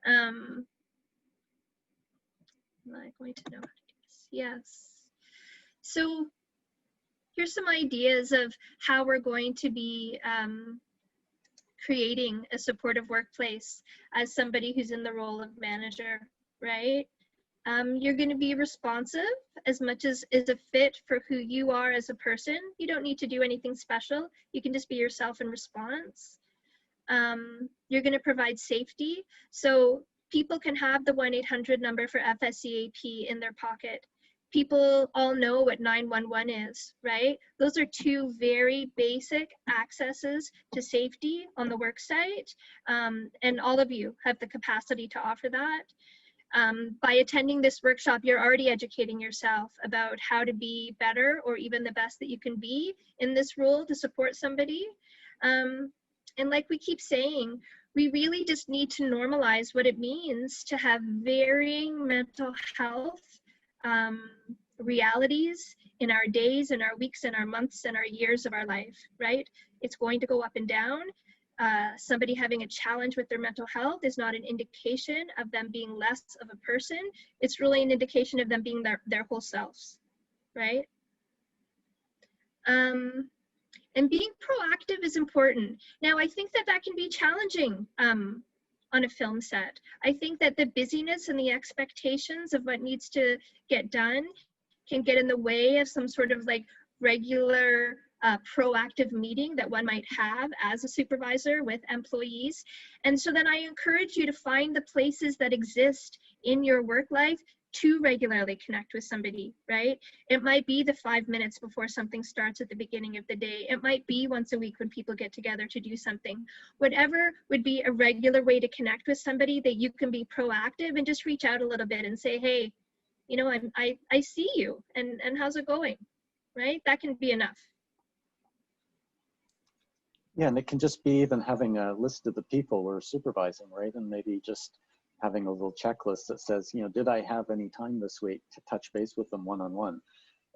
Am I going to know how to do this? Yes. So here's some ideas of how we're going to be creating a supportive workplace as somebody who's in the role of manager, right? You're going to be responsive as much as is a fit for who you are as a person. You don't need to do anything special. You can just be yourself in response. You're going to provide safety. So people can have the 1-800 number for FSCAP in their pocket. People all know what 911 is, right? Those are 2 very basic accesses to safety on the work site. And all of you have the capacity to offer that. By attending this workshop, you're already educating yourself about how to be better or even the best that you can be in this role to support somebody. And like we keep saying, we really just need to normalize what it means to have varying mental health realities in our days and our weeks and our months and our years of our life, right? It's going to go up and down. Somebody having a challenge with their mental health is not an indication of them being less of a person. It's really an indication of them being their whole selves, right? And being proactive is important. Now, I think that that can be challenging on a film set. I think that the busyness and the expectations of what needs to get done can get in the way of some sort of like regular proactive meeting that one might have as a supervisor with employees. And so then I encourage you to find the places that exist in your work life to regularly connect with somebody, right? It might be the 5 minutes before something starts at the beginning of the day. It might be once a week when people get together to do something. Whatever would be a regular way to connect with somebody that you can be proactive and just reach out a little bit and say, hey, you know, I see you and how's it going, right? That can be enough. Yeah, and it can just be even having a list of the people we're supervising, right? And maybe just having a little checklist that says, you know, did I have any time this week to touch base with them one-on-one,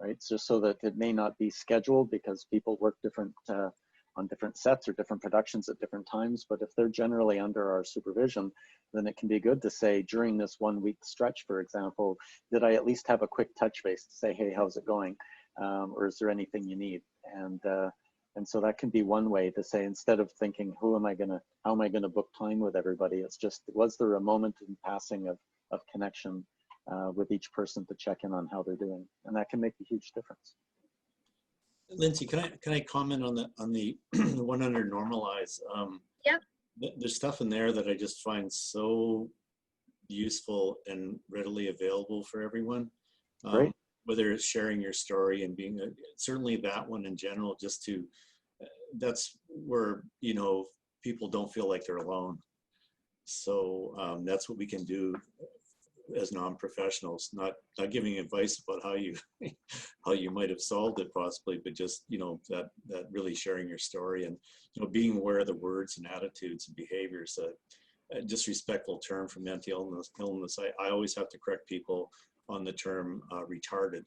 right? Just so that it may not be scheduled because people work different on different sets or different productions at different times. But if they're generally under our supervision, then it can be good to say during this 1 week stretch, for example, did I at least have a quick touch base to say, hey, how's it going? Or is there anything you need? And so that can be one way to say, instead of thinking, how am I gonna book time with everybody? It's just, was there a moment in passing of connection with each person to check in on how they're doing? And that can make a huge difference. Lindsay, can I comment on the one under normalize? Yep. There's stuff in there that I just find so useful and readily available for everyone. Great. Whether it's sharing your story and being certainly that one in general, just to that's where, you know, people don't feel like they're alone. So that's what we can do as non-professionals, not giving advice about how you might have solved it possibly, but just, you know, that really sharing your story and, you know, being aware of the words and attitudes and behaviors. A disrespectful term for mental illness. I always have to correct people on the term retarded.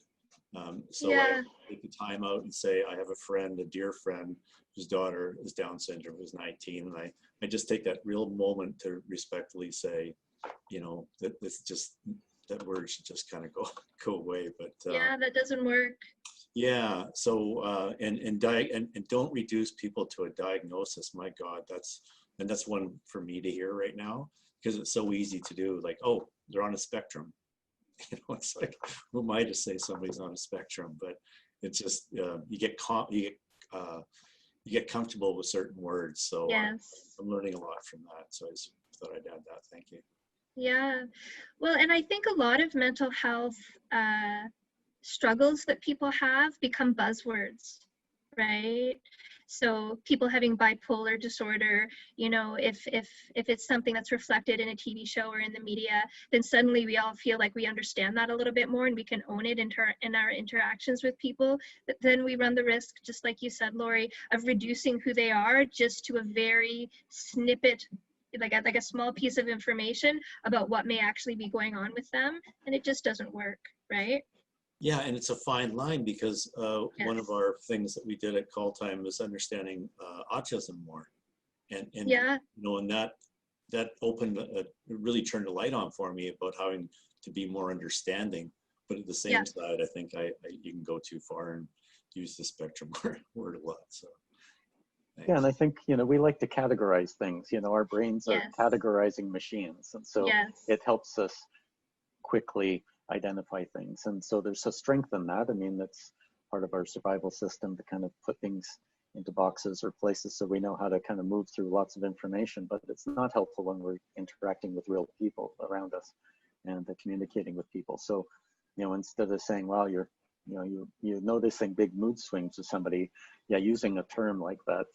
So Yeah. I take the time out and say, I have a friend, a dear friend, whose daughter is Down syndrome, who's 19. And I just take that real moment to respectfully say, you know, that word should just kind of go away. But Yeah, that doesn't work. yeah. So and don't reduce people to a diagnosis. My God, that's one for me to hear right now, because it's so easy to do. Like, oh, they're on a spectrum. You know, it's like, who am I to say somebody's on a spectrum? But it's just you get comfortable with certain words. So Yes. I'm learning a lot from that. So I just thought I'd add that. Thank you. Yeah. Well, and I think a lot of mental health struggles that people have become buzzwords, right? So people having bipolar disorder, you know, if it's something that's reflected in a TV show or in the media, then suddenly we all feel like we understand that a little bit more and we can own it in our interactions with people. But then we run the risk, just like you said, Lori, of reducing who they are just to a very snippet, like a small piece of information about what may actually be going on with them, and it just doesn't work, right? Yeah, and it's a fine line because one of Yes. our things that we did at Call Time was understanding autism more, and Yeah. you know, and that opened really turned a light on for me about having to be more understanding. But at the same Yeah. side, I think you can go too far and use the spectrum word a lot. So Yeah, thanks. and I think, you know, we like to categorize things. You know, our brains are Yes. categorizing machines. And so Yes. it helps us quickly identify things. And so there's a strength in that. I mean, that's part of our survival system to kind of put things into boxes or places so we know how to kind of move through lots of information, but it's not helpful when we're interacting with real people around us and communicating with people. So, you know, instead of saying, well, you're noticing big mood swings with somebody, yeah, using a term like that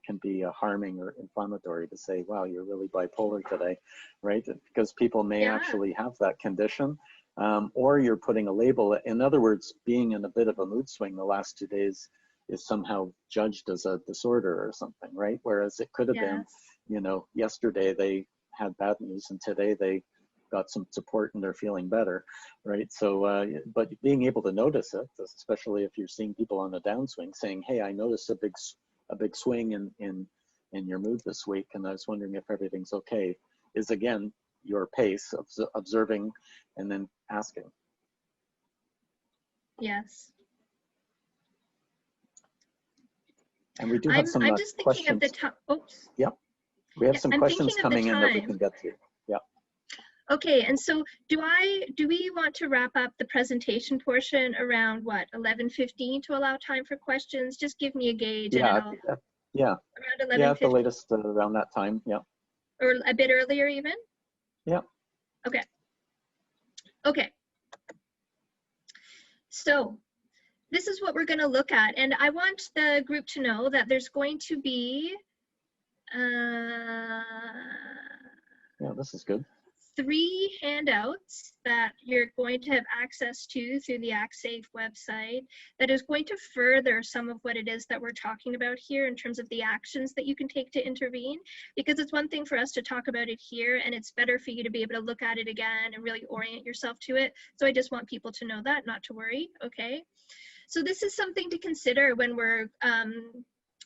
can be harming or inflammatory to say, wow, you're really bipolar today, right? Because people may Yeah. actually have that condition, or you're putting a label. In other words, being in a bit of a mood swing the last 2 days is somehow judged as a disorder or something, right? Whereas it could have been, Yes. you know, yesterday they had bad news and today they got some support and they're feeling better, right? So, but being able to notice it, especially if you're seeing people on a downswing, saying, "Hey, I noticed a big swing in your mood this week, and I was wondering if everything's okay," is again your pace of observing and then asking. Yes. And we do have some I'm just thinking of the questions. time. Oops. Yep, we have Yeah, some I'm questions thinking of the coming in that we can time. get to. Yeah. Okay, and so do we want to wrap up the presentation portion around what, 11:15 to allow time for questions? Just give me a gauge and Yeah. it'll Yeah. around Yeah. At the 11:15 latest around that time. Yeah. or a bit earlier even? Yeah. Okay. Okay. So this is what we're going to look at, and I want the group to know that there's going to be Yeah. This is good. 3 handouts that you're going to have access to through the Actsafe website that is going to further some of what it is that we're talking about here in terms of the actions that you can take to intervene, because it's one thing for us to talk about it here and it's better for you to be able to look at it again and really orient yourself to it. So I just want people to know that, not to worry, okay? So this is something to consider when we're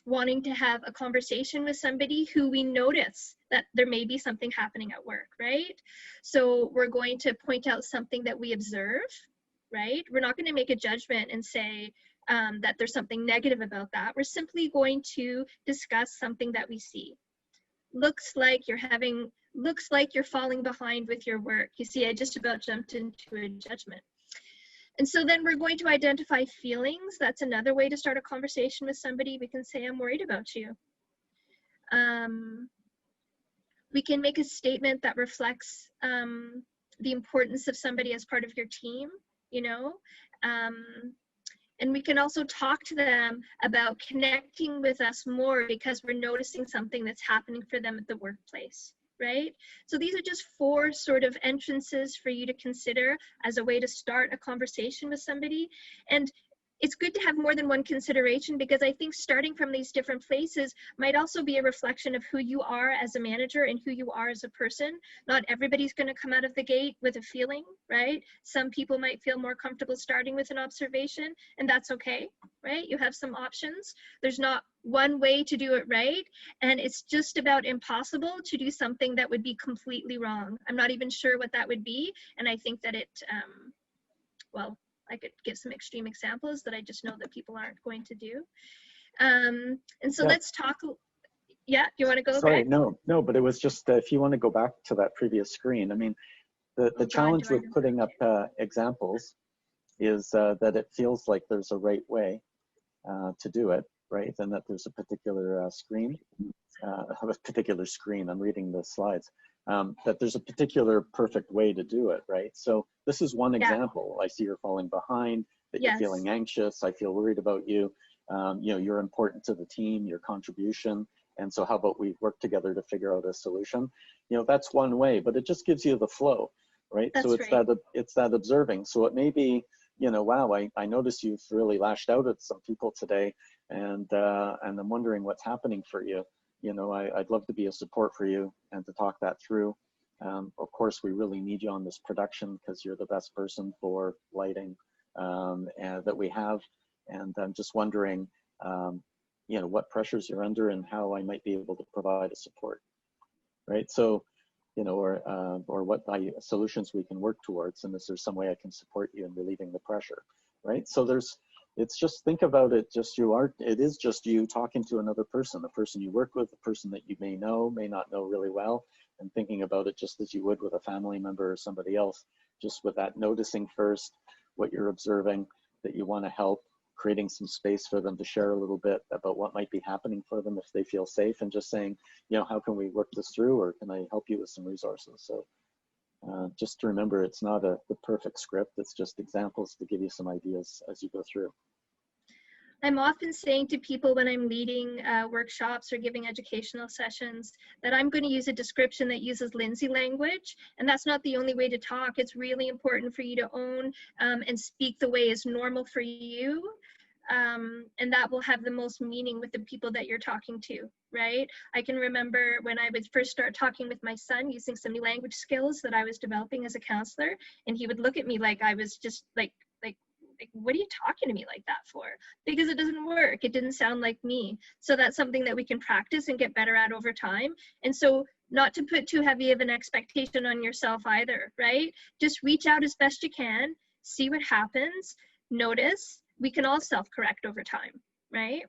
wanting to have a conversation with somebody who we notice that there may be something happening at work, right? So we're going to point out something that we observe, right? We're not going to make a judgment and say that there's something negative about that. We're simply going to discuss something that we see. Looks like you're falling behind with your work. You see, I just about jumped into a judgment. And so then we're going to identify feelings. That's another way to start a conversation with somebody. We can say, I'm worried about you. We can make a statement that reflects the importance of somebody as part of your team, you know. And we can also talk to them about connecting with us more because we're noticing something that's happening for them at the workplace, right? So these are just 4 sort of entrances for you to consider as a way to start a conversation with somebody. And it's good to have more than one consideration, because I think starting from these different places might also be a reflection of who you are as a manager and who you are as a person. Not everybody's going to come out of the gate with a feeling, right? Some people might feel more comfortable starting with an observation, and that's okay, right? You have some options. There's not one way to do it right, and it's just about impossible to do something that would be completely wrong. I'm not even sure what that would be, and I think that it, well, I could give some extreme examples that I just know that people aren't going to do. And so Yeah. let's talk. Yeah, you want to go? Sorry, Greg? no, but it was just if you want to go back to that previous screen. I mean, the challenge with putting up examples is that it feels like there's a right way to do it, right? And that there's a particular screen, a particular screen. I'm reading the slides. that there's a particular perfect way to do it, right? So this is one Yeah. example. I see you're falling behind, that you're Yes. feeling anxious. I feel worried about you. You know, you're important to the team, your contribution. And so how about we work together to figure out a solution? You know, that's one way, but it just gives you the flow, right? That's so it's right. it's that observing. So it may be, you know, wow, I noticed you've really lashed out at some people today, and I'm wondering what's happening for you. You know, I'd love to be a support for you and to talk that through. Of course, we really need you on this production because you're the best person for lighting and that we have. And I'm just wondering, you know, what pressures you're under and how I might be able to provide a support, right? So, you know, or what solutions we can work towards, and is there some way I can support you in relieving the pressure, right? So it's just, think about it, it is just you talking to another person, the person you work with, the person that you may not know really well, and thinking about it just as you would with a family member or somebody else, just with that noticing first what you're observing, that you want to help, creating some space for them to share a little bit about what might be happening for them if they feel safe, and just saying, you know, how can we work this through, or can I help you with some resources? So just to remember, it's not the perfect script, it's just examples to give you some ideas as you go through. I'm often saying to people when I'm leading workshops or giving educational sessions that I'm going to use a description that uses Lindsay language, and that's not the only way to talk. It's really important for you to own and speak the way is normal for you, and that will have the most meaning with the people that you're talking to, right? I can remember when I would first start talking with my son using some new language skills that I was developing as a counselor, and he would look at me like I was just like, what are you talking to me like that for? Because it doesn't work. It didn't sound like me. So that's something that we can practice and get better at over time. And so not to put too heavy of an expectation on yourself either, right? Just reach out as best you can, see what happens, notice. We can all self-correct over time, right?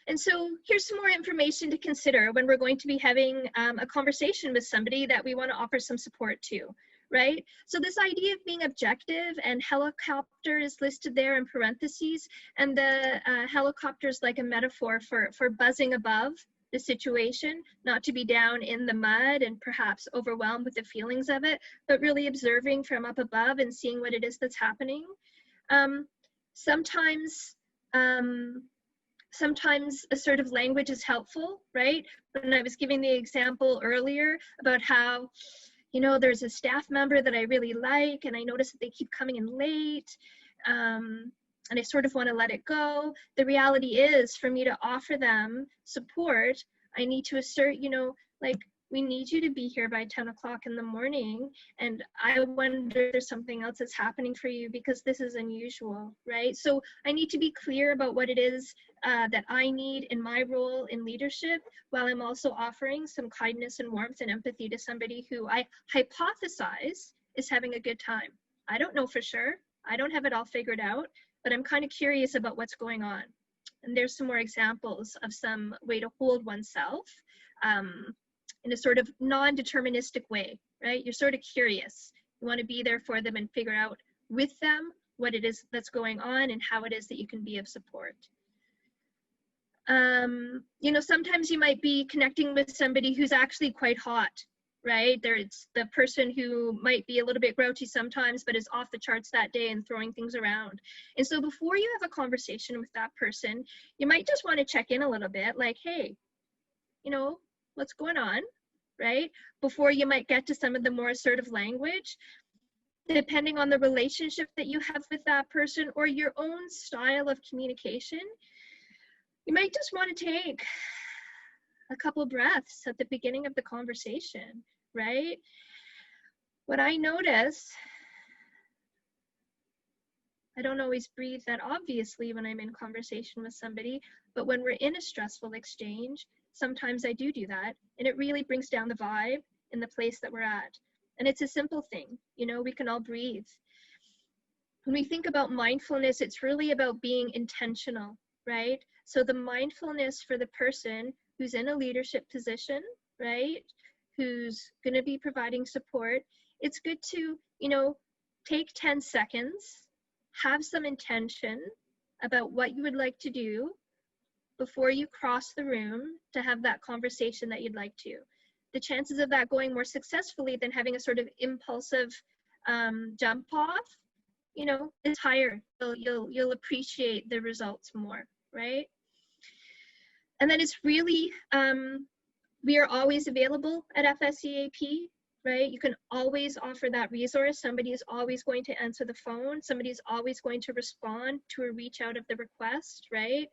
And so here's some more information to consider when we're going to be having a conversation with somebody that we want to offer some support to. Right? So this idea of being objective, and helicopter is listed there in parentheses, and the helicopter is like a metaphor for buzzing above the situation, not to be down in the mud and perhaps overwhelmed with the feelings of it, but really observing from up above and seeing what it is that's happening. Sometimes assertive language is helpful, right? When I was giving the example earlier about how, you know, there's a staff member that I really like, and I notice that they keep coming in late, and I sort of want to let it go. The reality is, for me to offer them support, I need to assert, you know, like, we need you to be here by 10 o'clock in the morning, and I wonder if there's something else that's happening for you because this is unusual, right? So I need to be clear about what it is that I need in my role in leadership, while I'm also offering some kindness and warmth and empathy to somebody who I hypothesize is having a good time. I don't know for sure. I don't have it all figured out, but I'm kind of curious about what's going on. And there's some more examples of some way to hold oneself in a sort of non-deterministic way, right? You're sort of curious. You want to be there for them and figure out with them what it is that's going on and how it is that you can be of support. You know, sometimes you might be connecting with somebody who's actually quite hot, right? It's the person who might be a little bit grouchy sometimes, but is off the charts that day and throwing things around. And so before you have a conversation with that person, you might just want to check in a little bit, like, hey, you know, what's going on, right? Before you might get to some of the more assertive language, depending on the relationship that you have with that person or your own style of communication, you might just want to take a couple breaths at the beginning of the conversation, right? What I notice, I don't always breathe that obviously when I'm in conversation with somebody, but when we're in a stressful exchange, sometimes I do that, and it really brings down the vibe in the place that we're at. And it's a simple thing, you know, we can all breathe. When we think about mindfulness, it's really about being intentional, right? So the mindfulness for the person who's in a leadership position, right, who's going to be providing support, it's good to, you know, take 10 seconds, have some intention about what you would like to do before you cross the room to have that conversation that you'd like to. the chances of that going more successfully than having a sort of impulsive jump off, you know, is higher. You'll appreciate the results more, right? And then it's really, we are always available at FSEAP, right? You can always offer that resource. Somebody is always going to answer the phone. Somebody is always going to respond to a reach out of the request, right?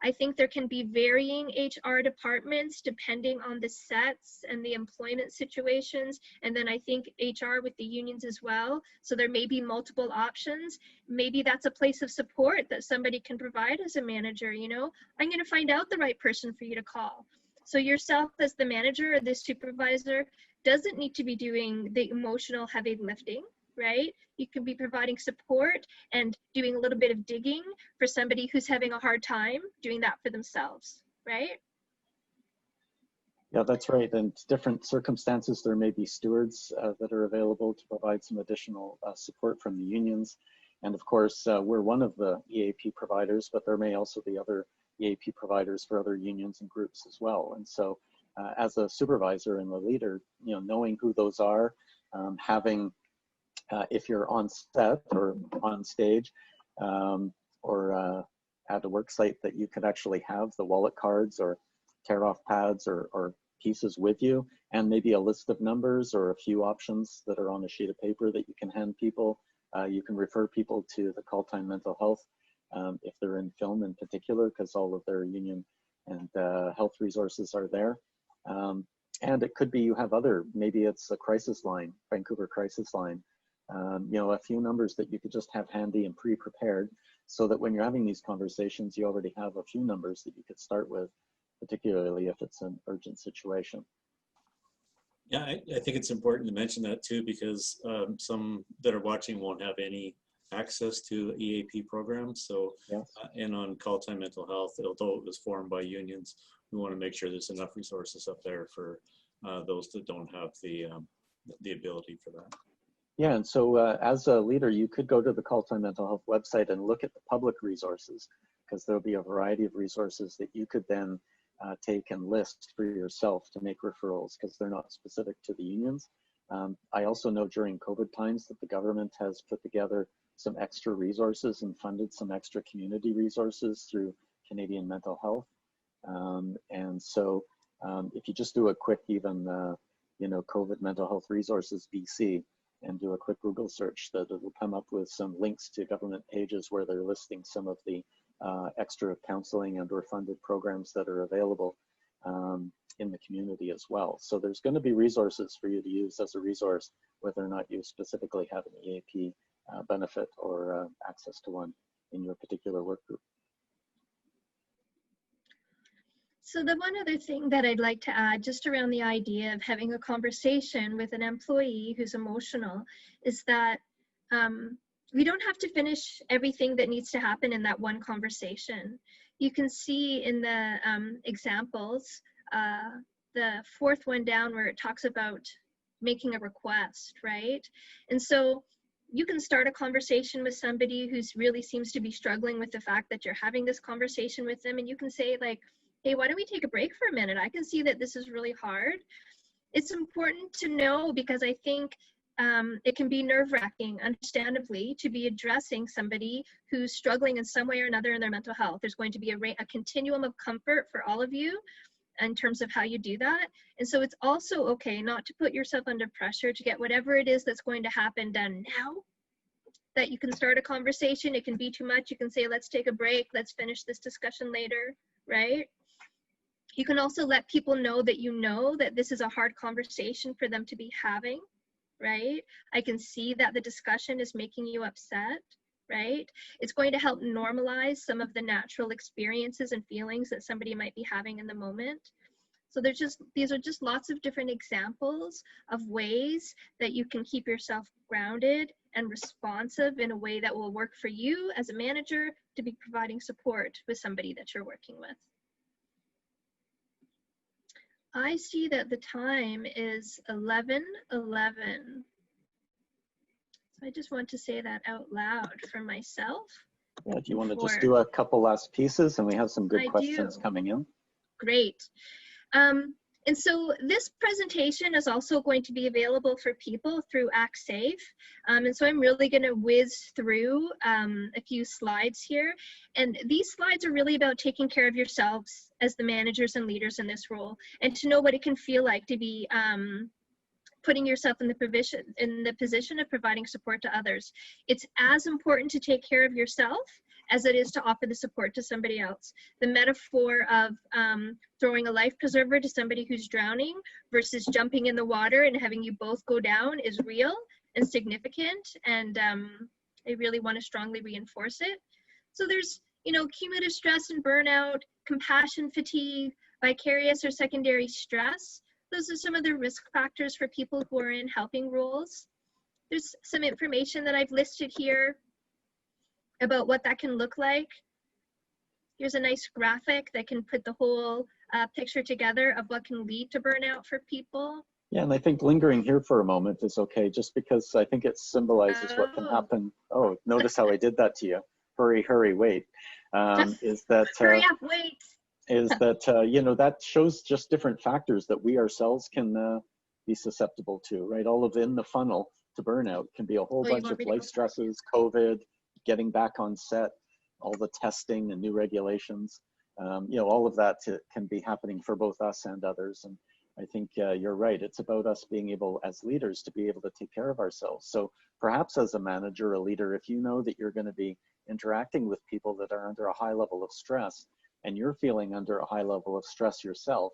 I think there can be varying HR departments depending on the sets and the employment situations. And then I think HR with the unions as well. So there may be multiple options. Maybe that's a place of support that somebody can provide as a manager, you know? I'm gonna find out the right person for you to call. So yourself as the manager or the supervisor doesn't need to be doing the emotional heavy lifting, right? You can be providing support and doing a little bit of digging for somebody who's having a hard time doing that for themselves, right? Yeah, that's right. And different circumstances, there may be stewards that are available to provide some additional support from the unions. And of course, we're one of the EAP providers, but there may also be other EAP providers for other unions and groups as well. And so as a supervisor and the leader, you know, knowing who those are, having, if you're on set or on stage or at a work site, that you could actually have the wallet cards or tear off pads or pieces with you, and maybe a list of numbers or a few options that are on a sheet of paper that you can hand people. You can refer people to the Call Time Mental Health if they're in film in particular, because all of their union and health resources are there. And it could be you have other, maybe it's a crisis line, Vancouver crisis line, you know, a few numbers that you could just have handy and pre-prepared so that when you're having these conversations, you already have a few numbers that you could start with, particularly if it's an urgent situation. Yeah, I think it's important to mention that too, because some that are watching won't have any access to EAP programs. So, yes. And on Call Time Mental Health, although it was formed by unions, we want to make sure there's enough resources up there for those that don't have the ability for that. Yeah, and so as a leader, you could go to the Call Time Mental Health website and look at the public resources, because there'll be a variety of resources that you could then take and list for yourself to make referrals, because they're not specific to the unions. I also know during COVID times that the government has put together some extra resources and funded some extra community resources through Canadian Mental Health. And so if you just do a quick, even, you know, COVID Mental Health Resources BC, and do a quick Google search, that it will come up with some links to government pages where they're listing some of the extra counseling and or funded programs that are available in the community as well. So there's going to be resources for you to use as a resource, whether or not you specifically have an EAP benefit or access to one in your particular work group. So the one other thing that I'd like to add, just around the idea of having a conversation with an employee who's emotional, is that we don't have to finish everything that needs to happen in that one conversation. You can see in the examples, the fourth one down where it talks about making a request, right? And so you can start a conversation with somebody who's really seems to be struggling with the fact that you're having this conversation with them, and you can say like, hey, why don't we take a break for a minute? I can see that this is really hard. It's important to know, because I think it can be nerve-wracking, understandably, to be addressing somebody who's struggling in some way or another in their mental health. There's going to be a continuum of comfort for all of you in terms of how you do that. And so it's also okay not to put yourself under pressure to get whatever it is that's going to happen done now. That you can start a conversation. It can be too much. You can say, let's take a break. Let's finish this discussion later, right? You can also let people know that this is a hard conversation for them to be having, right? I can see that the discussion is making you upset, right? It's going to help normalize some of the natural experiences and feelings that somebody might be having in the moment. So these are just lots of different examples of ways that you can keep yourself grounded and responsive in a way that will work for you as a manager to be providing support with somebody that you're working with. I see that the time is 11:11. So I just want to say that out loud for myself. Yeah, do you want to just do a couple last pieces, and we have some good questions do. coming in? Great. And so this presentation is also going to be available for people through Actsafe. And so I'm really going to whiz through a few slides here. And these slides are really about taking care of yourselves as the managers and leaders in this role, and to know what it can feel like to be putting yourself in the position of providing support to others. It's as important to take care of yourself as it is to offer the support to somebody else. The metaphor of throwing a life preserver to somebody who's drowning versus jumping in the water and having you both go down is real and significant, and I really want to strongly reinforce it. So there's, you know, cumulative stress and burnout, compassion fatigue, vicarious or secondary stress. Those are some of the risk factors for people who are in helping roles. There's some information that I've listed here about what that can look like. Here's a nice graphic that can put the whole picture together of what can lead to burnout for people. Yeah, and I think lingering here for a moment is okay, just because I think it symbolizes what can happen. Oh, notice how I did that to you. Hurry, hurry, wait. Is that hurry up, wait. Is that, you know, that shows just different factors that we ourselves can be susceptible to, right? All of in the funnel to burnout can be a whole bunch of life stresses, COVID, getting back on set, all the testing and new regulations. You know, all of that can be happening for both us and others. And I think you're right. It's about us being able, as leaders, to be able to take care of ourselves. So perhaps as a manager, a leader, if you know that you're going to be interacting with people that are under a high level of stress, and you're feeling under a high level of stress yourself,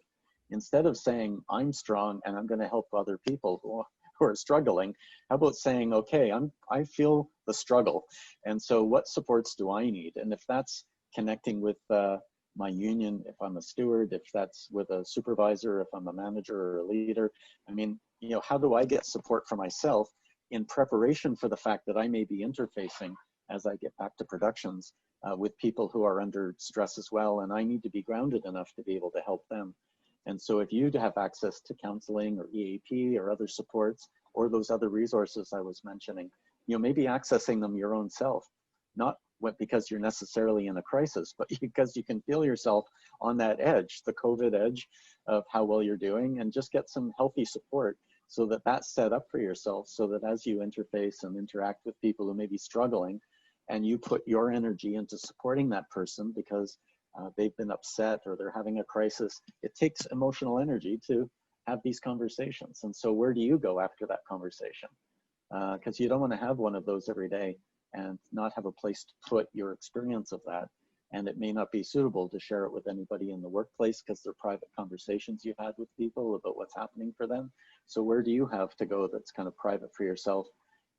instead of saying, I'm strong and I'm going to help other people who are struggling, how about saying, okay, I feel the struggle. And so what supports do I need? And if that's connecting with my union, if I'm a steward, if that's with a supervisor, if I'm a manager or a leader, I mean, you know, how do I get support for myself in preparation for the fact that I may be interfacing as I get back to productions with people who are under stress as well, and I need to be grounded enough to be able to help them. And so if you have access to counseling or EAP or other supports or those other resources I was mentioning, you know, maybe accessing them your own self, not because you're necessarily in a crisis, but because you can feel yourself on that edge, the COVID edge of how well you're doing, and just get some healthy support so that that's set up for yourself, so that as you interface and interact with people who may be struggling, and you put your energy into supporting that person because they've been upset or they're having a crisis, it takes emotional energy to have these conversations. And so where do you go after that conversation? Because you don't want to have one of those every day and not have a place to put your experience of that. And it may not be suitable to share it with anybody in the workplace because they're private conversations you've had with people about what's happening for them. So where do you have to go that's kind of private for yourself?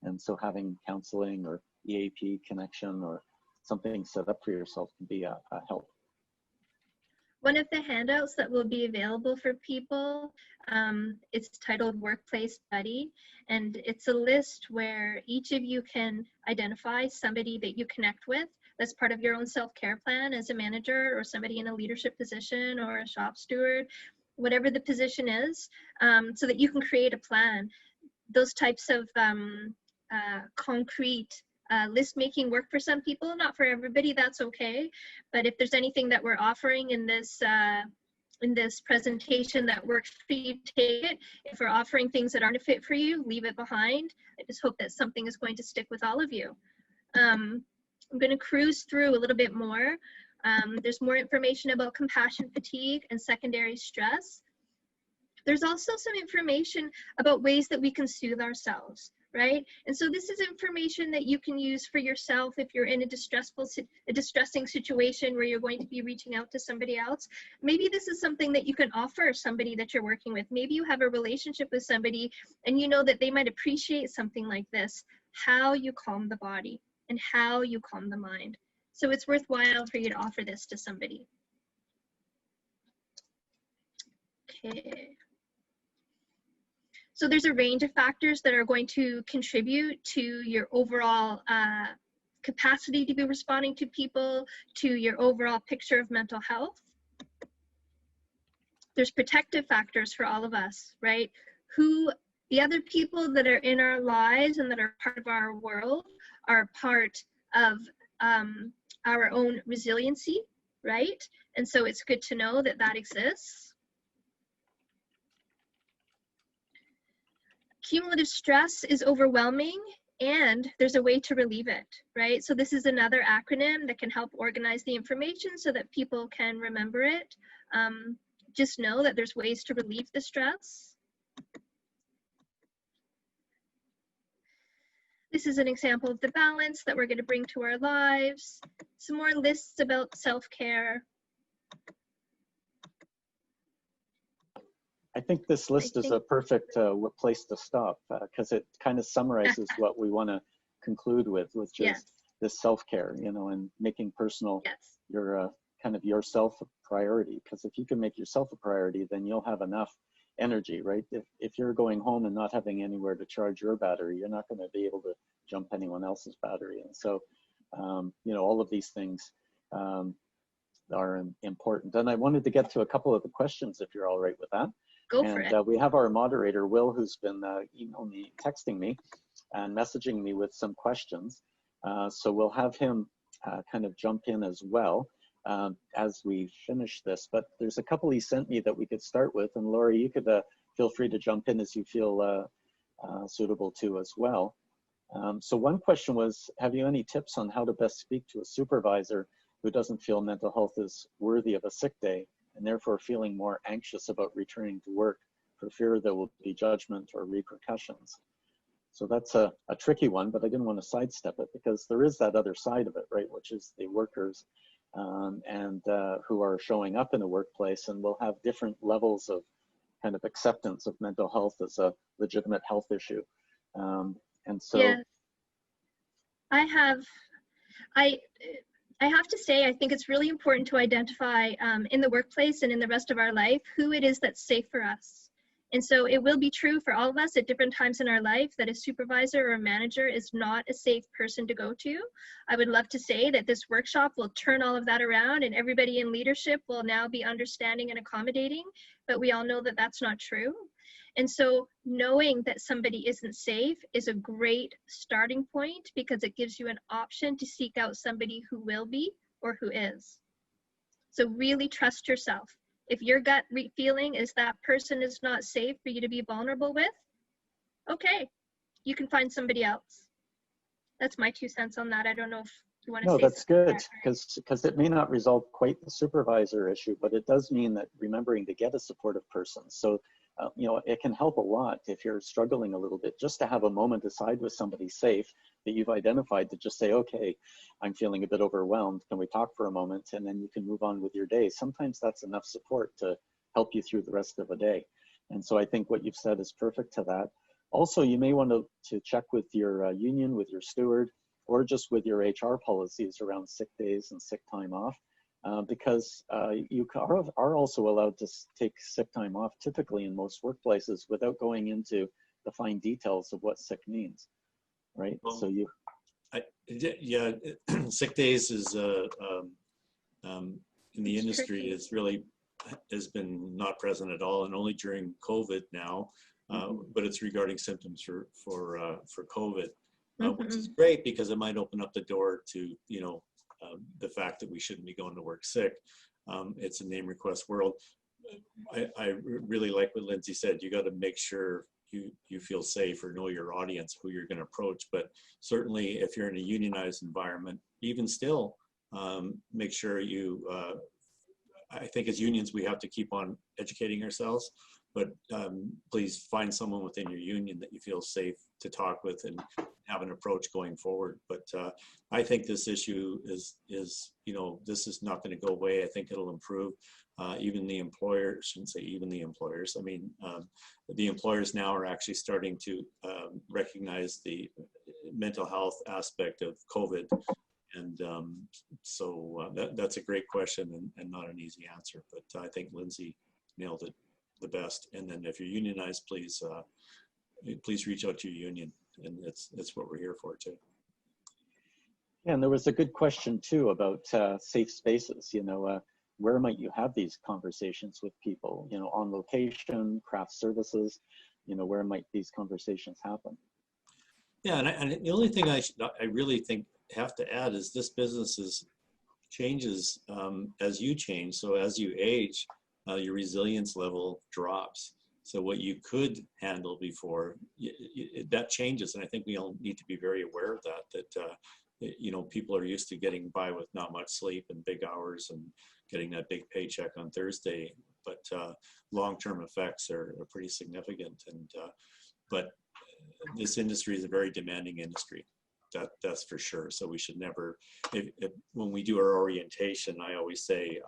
And so having counseling or EAP connection or something set up for yourself can be a help. One of the handouts that will be available for people, it's titled Workplace Buddy, and it's a list where each of you can identify somebody that you connect with that's part of your own self-care plan as a manager or somebody in a leadership position or a shop steward, whatever the position is, so that you can create a plan. Those types of concrete list making work for some people, not for everybody, that's okay. But if there's anything that we're offering in this presentation that works for you, take it. If we're offering things that aren't a fit for you, leave it behind. I just hope that something is going to stick with all of you. I'm going to cruise through a little bit more. There's more information about compassion fatigue and secondary stress. There's also some information about ways that we can soothe ourselves, right? And so this is information that you can use for yourself if you're in a distressing situation where you're going to be reaching out to somebody else. Maybe this is something that you can offer somebody that you're working with. Maybe you have a relationship with somebody and you know that they might appreciate something like this, how you calm the body and how you calm the mind. So it's worthwhile for you to offer this to somebody. Okay. So there's a range of factors that are going to contribute to your overall capacity to be responding to people, to your overall picture of mental health. There's protective factors for all of us, right? The other people that are in our lives and that are part of our world are part of our own resiliency, right? And so it's good to know that that exists. cumulative stress is overwhelming and there's a way to relieve it, right? So this is another acronym that can help organize the information so that people can remember it. Just know that there's ways to relieve the stress. This is an example of the balance that we're going to bring to our lives. Some more lists about self-care. I think this list is a perfect place to stop because it kind of summarizes what we want to conclude with, which is this self-care, you know, and making personal your kind of yourself a priority. Because if you can make yourself a priority, then you'll have enough energy, right? If you're going home and not having anywhere to charge your battery, you're not going to be able to jump anyone else's battery. And so, you know, all of these things are important. And I wanted to get to a couple of the questions, if you're all right with that. Go for it. We have our moderator, Will, who's been emailing me, texting me, and messaging me with some questions. So we'll have him kind of jump in as well as we finish this. But there's a couple he sent me that we could start with. And Laurie, you could feel free to jump in as you feel suitable to as well. So one question was, have you any tips on how to best speak to a supervisor who doesn't feel mental health is worthy of a sick day, and therefore feeling more anxious about returning to work for fear there will be judgment or repercussions? So that's a tricky one, but I didn't want to sidestep it because there is that other side of it, right? Which is the workers who are showing up in the workplace and will have different levels of kind of acceptance of mental health as a legitimate health issue. And so yes. I have to say, I think it's really important to identify in the workplace and in the rest of our life who it is that's safe for us. And so it will be true for all of us at different times in our life that a supervisor or a manager is not a safe person to go to. I would love to say that this workshop will turn all of that around and everybody in leadership will now be understanding and accommodating, but we all know that that's not true. And so knowing that somebody isn't safe is a great starting point because it gives you an option to seek out somebody who will be or who is. So really trust yourself. If your gut feeling is that person is not safe for you to be vulnerable with, okay, you can find somebody else. That's my 2 cents on that. I don't know if you want to say. No, that's good because it may not resolve quite the supervisor issue, but it does mean that remembering to get a supportive person. So, you know, it can help a lot if you're struggling a little bit, just to have a moment aside with somebody safe that you've identified to just say, okay, I'm feeling a bit overwhelmed. Can we talk for a moment? And then you can move on with your day. Sometimes that's enough support to help you through the rest of a day. And so I think what you've said is perfect to that. Also, you may want to check with your union, with your steward, or just with your HR policies around sick days and sick time off. Because you are also allowed to take sick time off typically in most workplaces without going into the fine details of what sick means, right? Well, so yeah, sick days is in the industry is really has been not present at all, and only during COVID now. But it's regarding symptoms for COVID, which is great because it might open up the door to, you know, the fact that we shouldn't be going to work sick. It's a name request world. I really like what Lindsay said. You got to make sure you feel safe or know your audience, who you're going to approach. But certainly if you're in a unionized environment, even still, make sure you, I think as unions, we have to keep on educating ourselves, but please find someone within your union that you feel safe to talk with and have an approach going forward. But I think this issue is, you know, this is not going to go away. I think it'll improve. Even the employers, shouldn't say even the employers. I mean, the employers now are actually starting to recognize the mental health aspect of COVID. And so that's a great question and not an easy answer, but I think Lindsay nailed it the best. And then if you're unionized, please reach out to your union, and that's what we're here for too. Yeah, and there was a good question too about safe spaces. You know, where might you have these conversations with people? You know, on location, craft services. You know, where might these conversations happen? Yeah, and the only thing I really think have to add is this business changes as you change. So as you age, your resilience level drops. So what you could handle before, that changes. And I think we all need to be very aware of that, you know, people are used to getting by with not much sleep and big hours and getting that big paycheck on Thursday, but long-term effects are pretty significant. And but this industry is a very demanding industry. That's for sure. So we should never, when we do our orientation, I always say,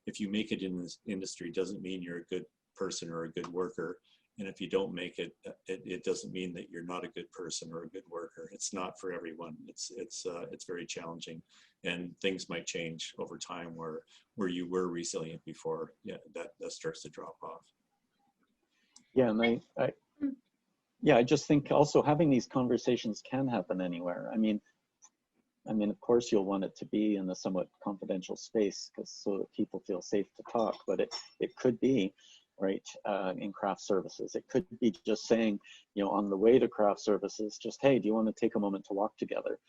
if you make it in this industry, doesn't mean you're a good person or a good worker. And if you don't make it, it doesn't mean that you're not a good person or a good worker. It's not for everyone. It's very challenging, and things might change over time where you were resilient before. Yeah, that starts to drop off. Yeah, and I just think also having these conversations can happen anywhere. I mean, of course, you'll want it to be in a somewhat confidential space so that people feel safe to talk. But it could be, right, in craft services. It could be just saying, you know, on the way to craft services, just, hey, do you want to take a moment to walk together?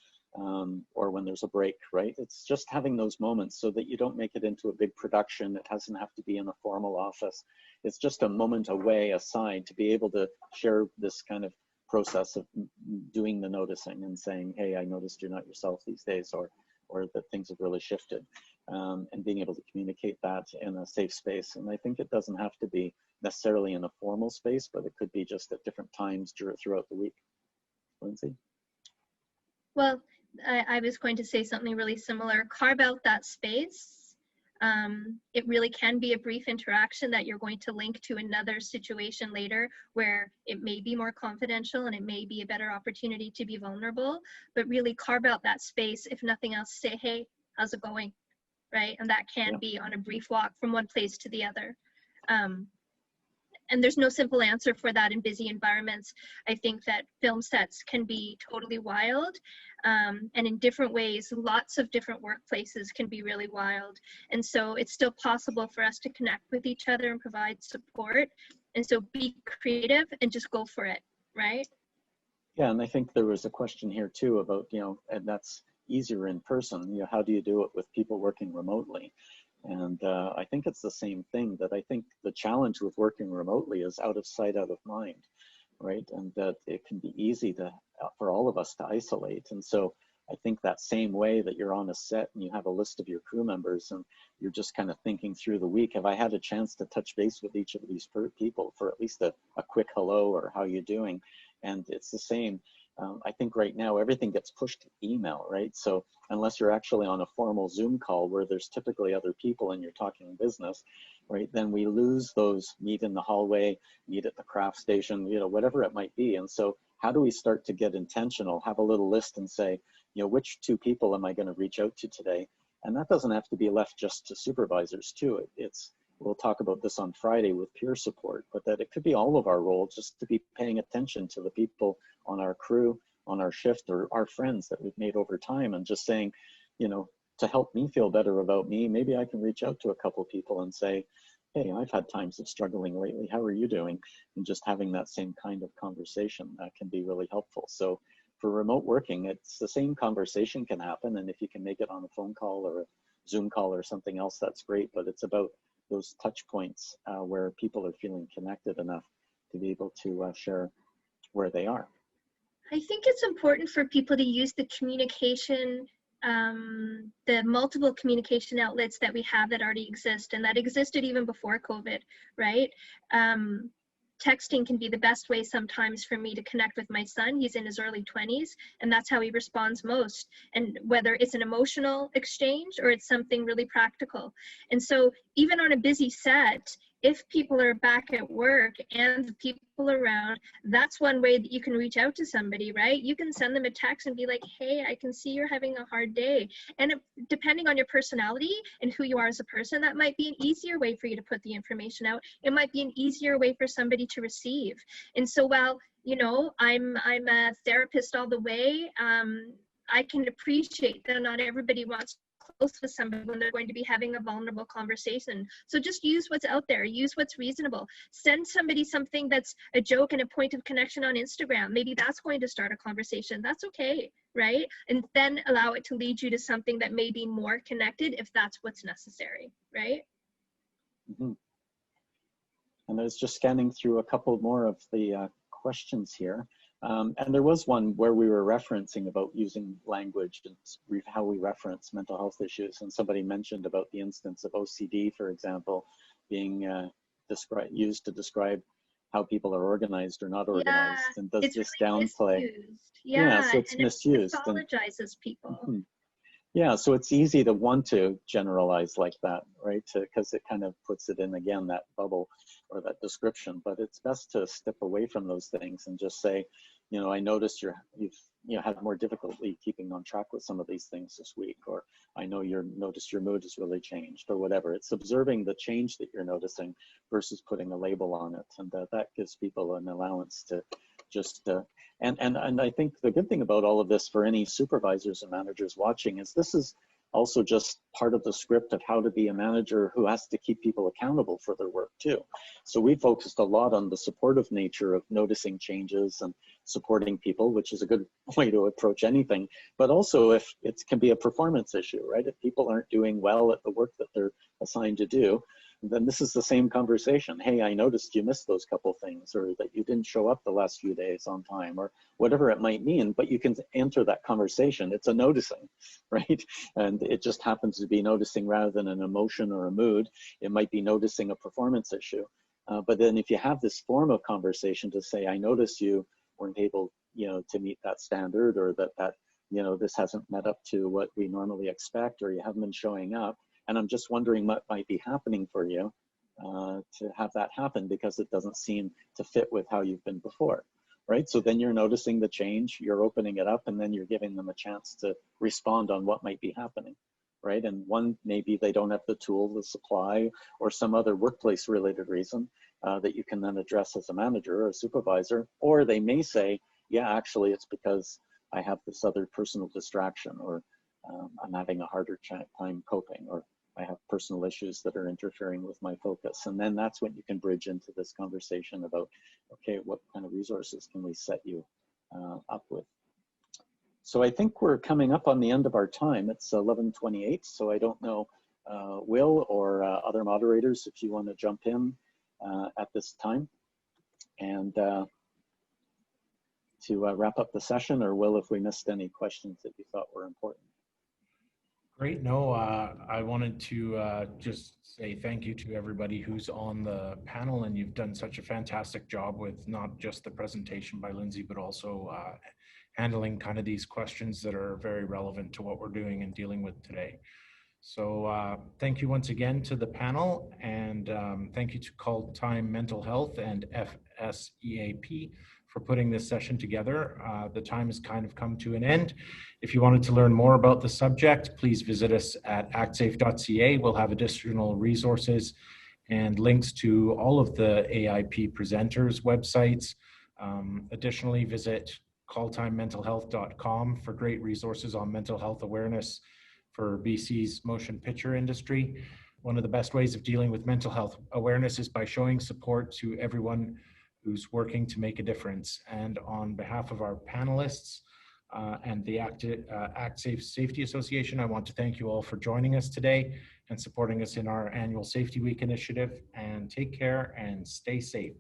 Or when there's a break, right? It's just having those moments so that you don't make it into a big production. It doesn't have to be in a formal office. It's just a moment away, aside, to be able to share this kind of process of doing the noticing and saying, hey, I noticed you're not yourself these days, or that things have really shifted, and being able to communicate that in a safe space. And I think it doesn't have to be necessarily in a formal space, but it could be just at different times throughout the week. Lindsay? Well, I was going to say something really similar. Carve out that space. It really can be a brief interaction that you're going to link to another situation later where it may be more confidential and it may be a better opportunity to be vulnerable, but really carve out that space. If nothing else, say, hey, how's it going, right? And that can be on a brief walk from one place to the other. And there's no simple answer for that in busy environments. I think that film sets can be totally wild, and in different ways. Lots of different workplaces can be really wild. And so it's still possible for us to connect with each other and provide support. And so be creative and just go for it, right? Yeah, and I think there was a question here too about, you know, and that's easier in person. You know, how do you do it with people working remotely? And I think it's the same thing, that I think the challenge with working remotely is out of sight, out of mind, right? And that it can be easy for all of us to isolate. And so I think that same way that you're on a set and you have a list of your crew members and you're just kind of thinking through the week, have I had a chance to touch base with each of these people for at least a quick hello or how you doing? And it's the same. I think right now everything gets pushed to email, right? So unless you're actually on a formal Zoom call where there's typically other people and you're talking business, right, then we lose those meet in the hallway, meet at the craft station, you know, whatever it might be. And so how do we start to get intentional, have a little list and say, you know, which 2 people am I going to reach out to today? And that doesn't have to be left just to supervisors too. We'll talk about this on Friday with peer support, but that it could be all of our roles, just to be paying attention to the people on our crew, on our shift, or our friends that we've made over time, and just saying, you know, to help me feel better about me, maybe I can reach out to a couple of people and say, hey, I've had times of struggling lately. How are you doing? And just having that same kind of conversation can be really helpful. So for remote working, it's the same conversation can happen. And if you can make it on a phone call or a Zoom call or something else, that's great. But it's about those touch points where people are feeling connected enough to be able to share where they are. I think it's important for people to use the communication, the multiple communication outlets that we have that already exist and that existed even before COVID, right? Texting can be the best way sometimes for me to connect with my son. He's in his early 20s, and that's how he responds most. And whether it's an emotional exchange or it's something really practical. And so even on a busy set, if people are back at work and the people around, that's one way that you can reach out to somebody, right? You can send them a text and be like, hey, I can see you're having a hard day. And depending on your personality and who you are as a person, that might be an easier way for you to put the information out. It might be an easier way for somebody to receive. And so while, you know, I'm a therapist all the way, I can appreciate that not everybody wants close with somebody when they're going to be having a vulnerable conversation. So just use what's out there, use what's reasonable. Send somebody something that's a joke and a point of connection on Instagram. Maybe that's going to start a conversation. That's okay, right? And then allow it to lead you to something that may be more connected if that's what's necessary, right? Mm-hmm. And I was just scanning through a couple more of the questions here. And there was one where we were referencing about using language and how we reference mental health issues. And somebody mentioned about the instance of OCD, for example, being used to describe how people are organized or not organized. Yeah, And does it's this really downplay? misused. Yeah, So it's and misused. It pathologizes people. Mhm. Yeah, so it's easy to want to generalize like that, right? Because it kind of puts it in, again, that bubble or that description. But it's best to step away from those things and just say, you know, I noticed you've had more difficulty keeping on track with some of these things this week, or I know noticed your mood has really changed, or whatever. It's observing the change that you're noticing versus putting a label on it, and that gives people an allowance to just and I think the good thing about all of this for any supervisors and managers watching is this is also just part of the script of how to be a manager who has to keep people accountable for their work too. So we focused a lot on the supportive nature of noticing changes and supporting people, which is a good way to approach anything. But also if it can be a performance issue, right? If people aren't doing well at the work that they're assigned to do, then this is the same conversation. Hey, I noticed you missed those couple things, or that you didn't show up the last few days on time, or whatever it might mean, but you can enter that conversation. It's a noticing, right? And it just happens to be noticing rather than an emotion or a mood. It might be noticing a performance issue. But then if you have this form of conversation to say, I noticed you weren't able, to meet that standard, or that, this hasn't met up to what we normally expect, or you haven't been showing up. And I'm just wondering what might be happening for you to have that happen, because it doesn't seem to fit with how you've been before, right? So then you're noticing the change, you're opening it up, and then you're giving them a chance to respond on what might be happening, right? And one, maybe they don't have the tool, the supply, or some other workplace related reason that you can then address as a manager or a supervisor. Or they may say, yeah, actually it's because I have this other personal distraction, or I'm having a harder time coping, or I have personal issues that are interfering with my focus. And then that's when you can bridge into this conversation about, okay, what kind of resources can we set you up with? So I think we're coming up on the end of our time. It's 11:28, so I don't know, Will or other moderators, if you want to jump in at this time and to wrap up the session, or Will, if we missed any questions that you thought were important. Great. No, I wanted to just say thank you to everybody who's on the panel, and you've done such a fantastic job with not just the presentation by Lindsay, but also handling kind of these questions that are very relevant to what we're doing and dealing with today. So thank you once again to the panel, and thank you to Call Time Mental Health and FSEAP for putting this session together. The time has kind of come to an end. If you wanted to learn more about the subject, please visit us at actsafe.ca. We'll have additional resources and links to all of the AIP presenters' websites. Additionally, visit calltimementalhealth.com for great resources on mental health awareness for BC's motion picture industry. One of the best ways of dealing with mental health awareness is by showing support to everyone who's working to make a difference. And on behalf of our panelists and the Actsafe Safety Association, I want to thank you all for joining us today and supporting us in our annual Safety Week initiative. And take care and stay safe.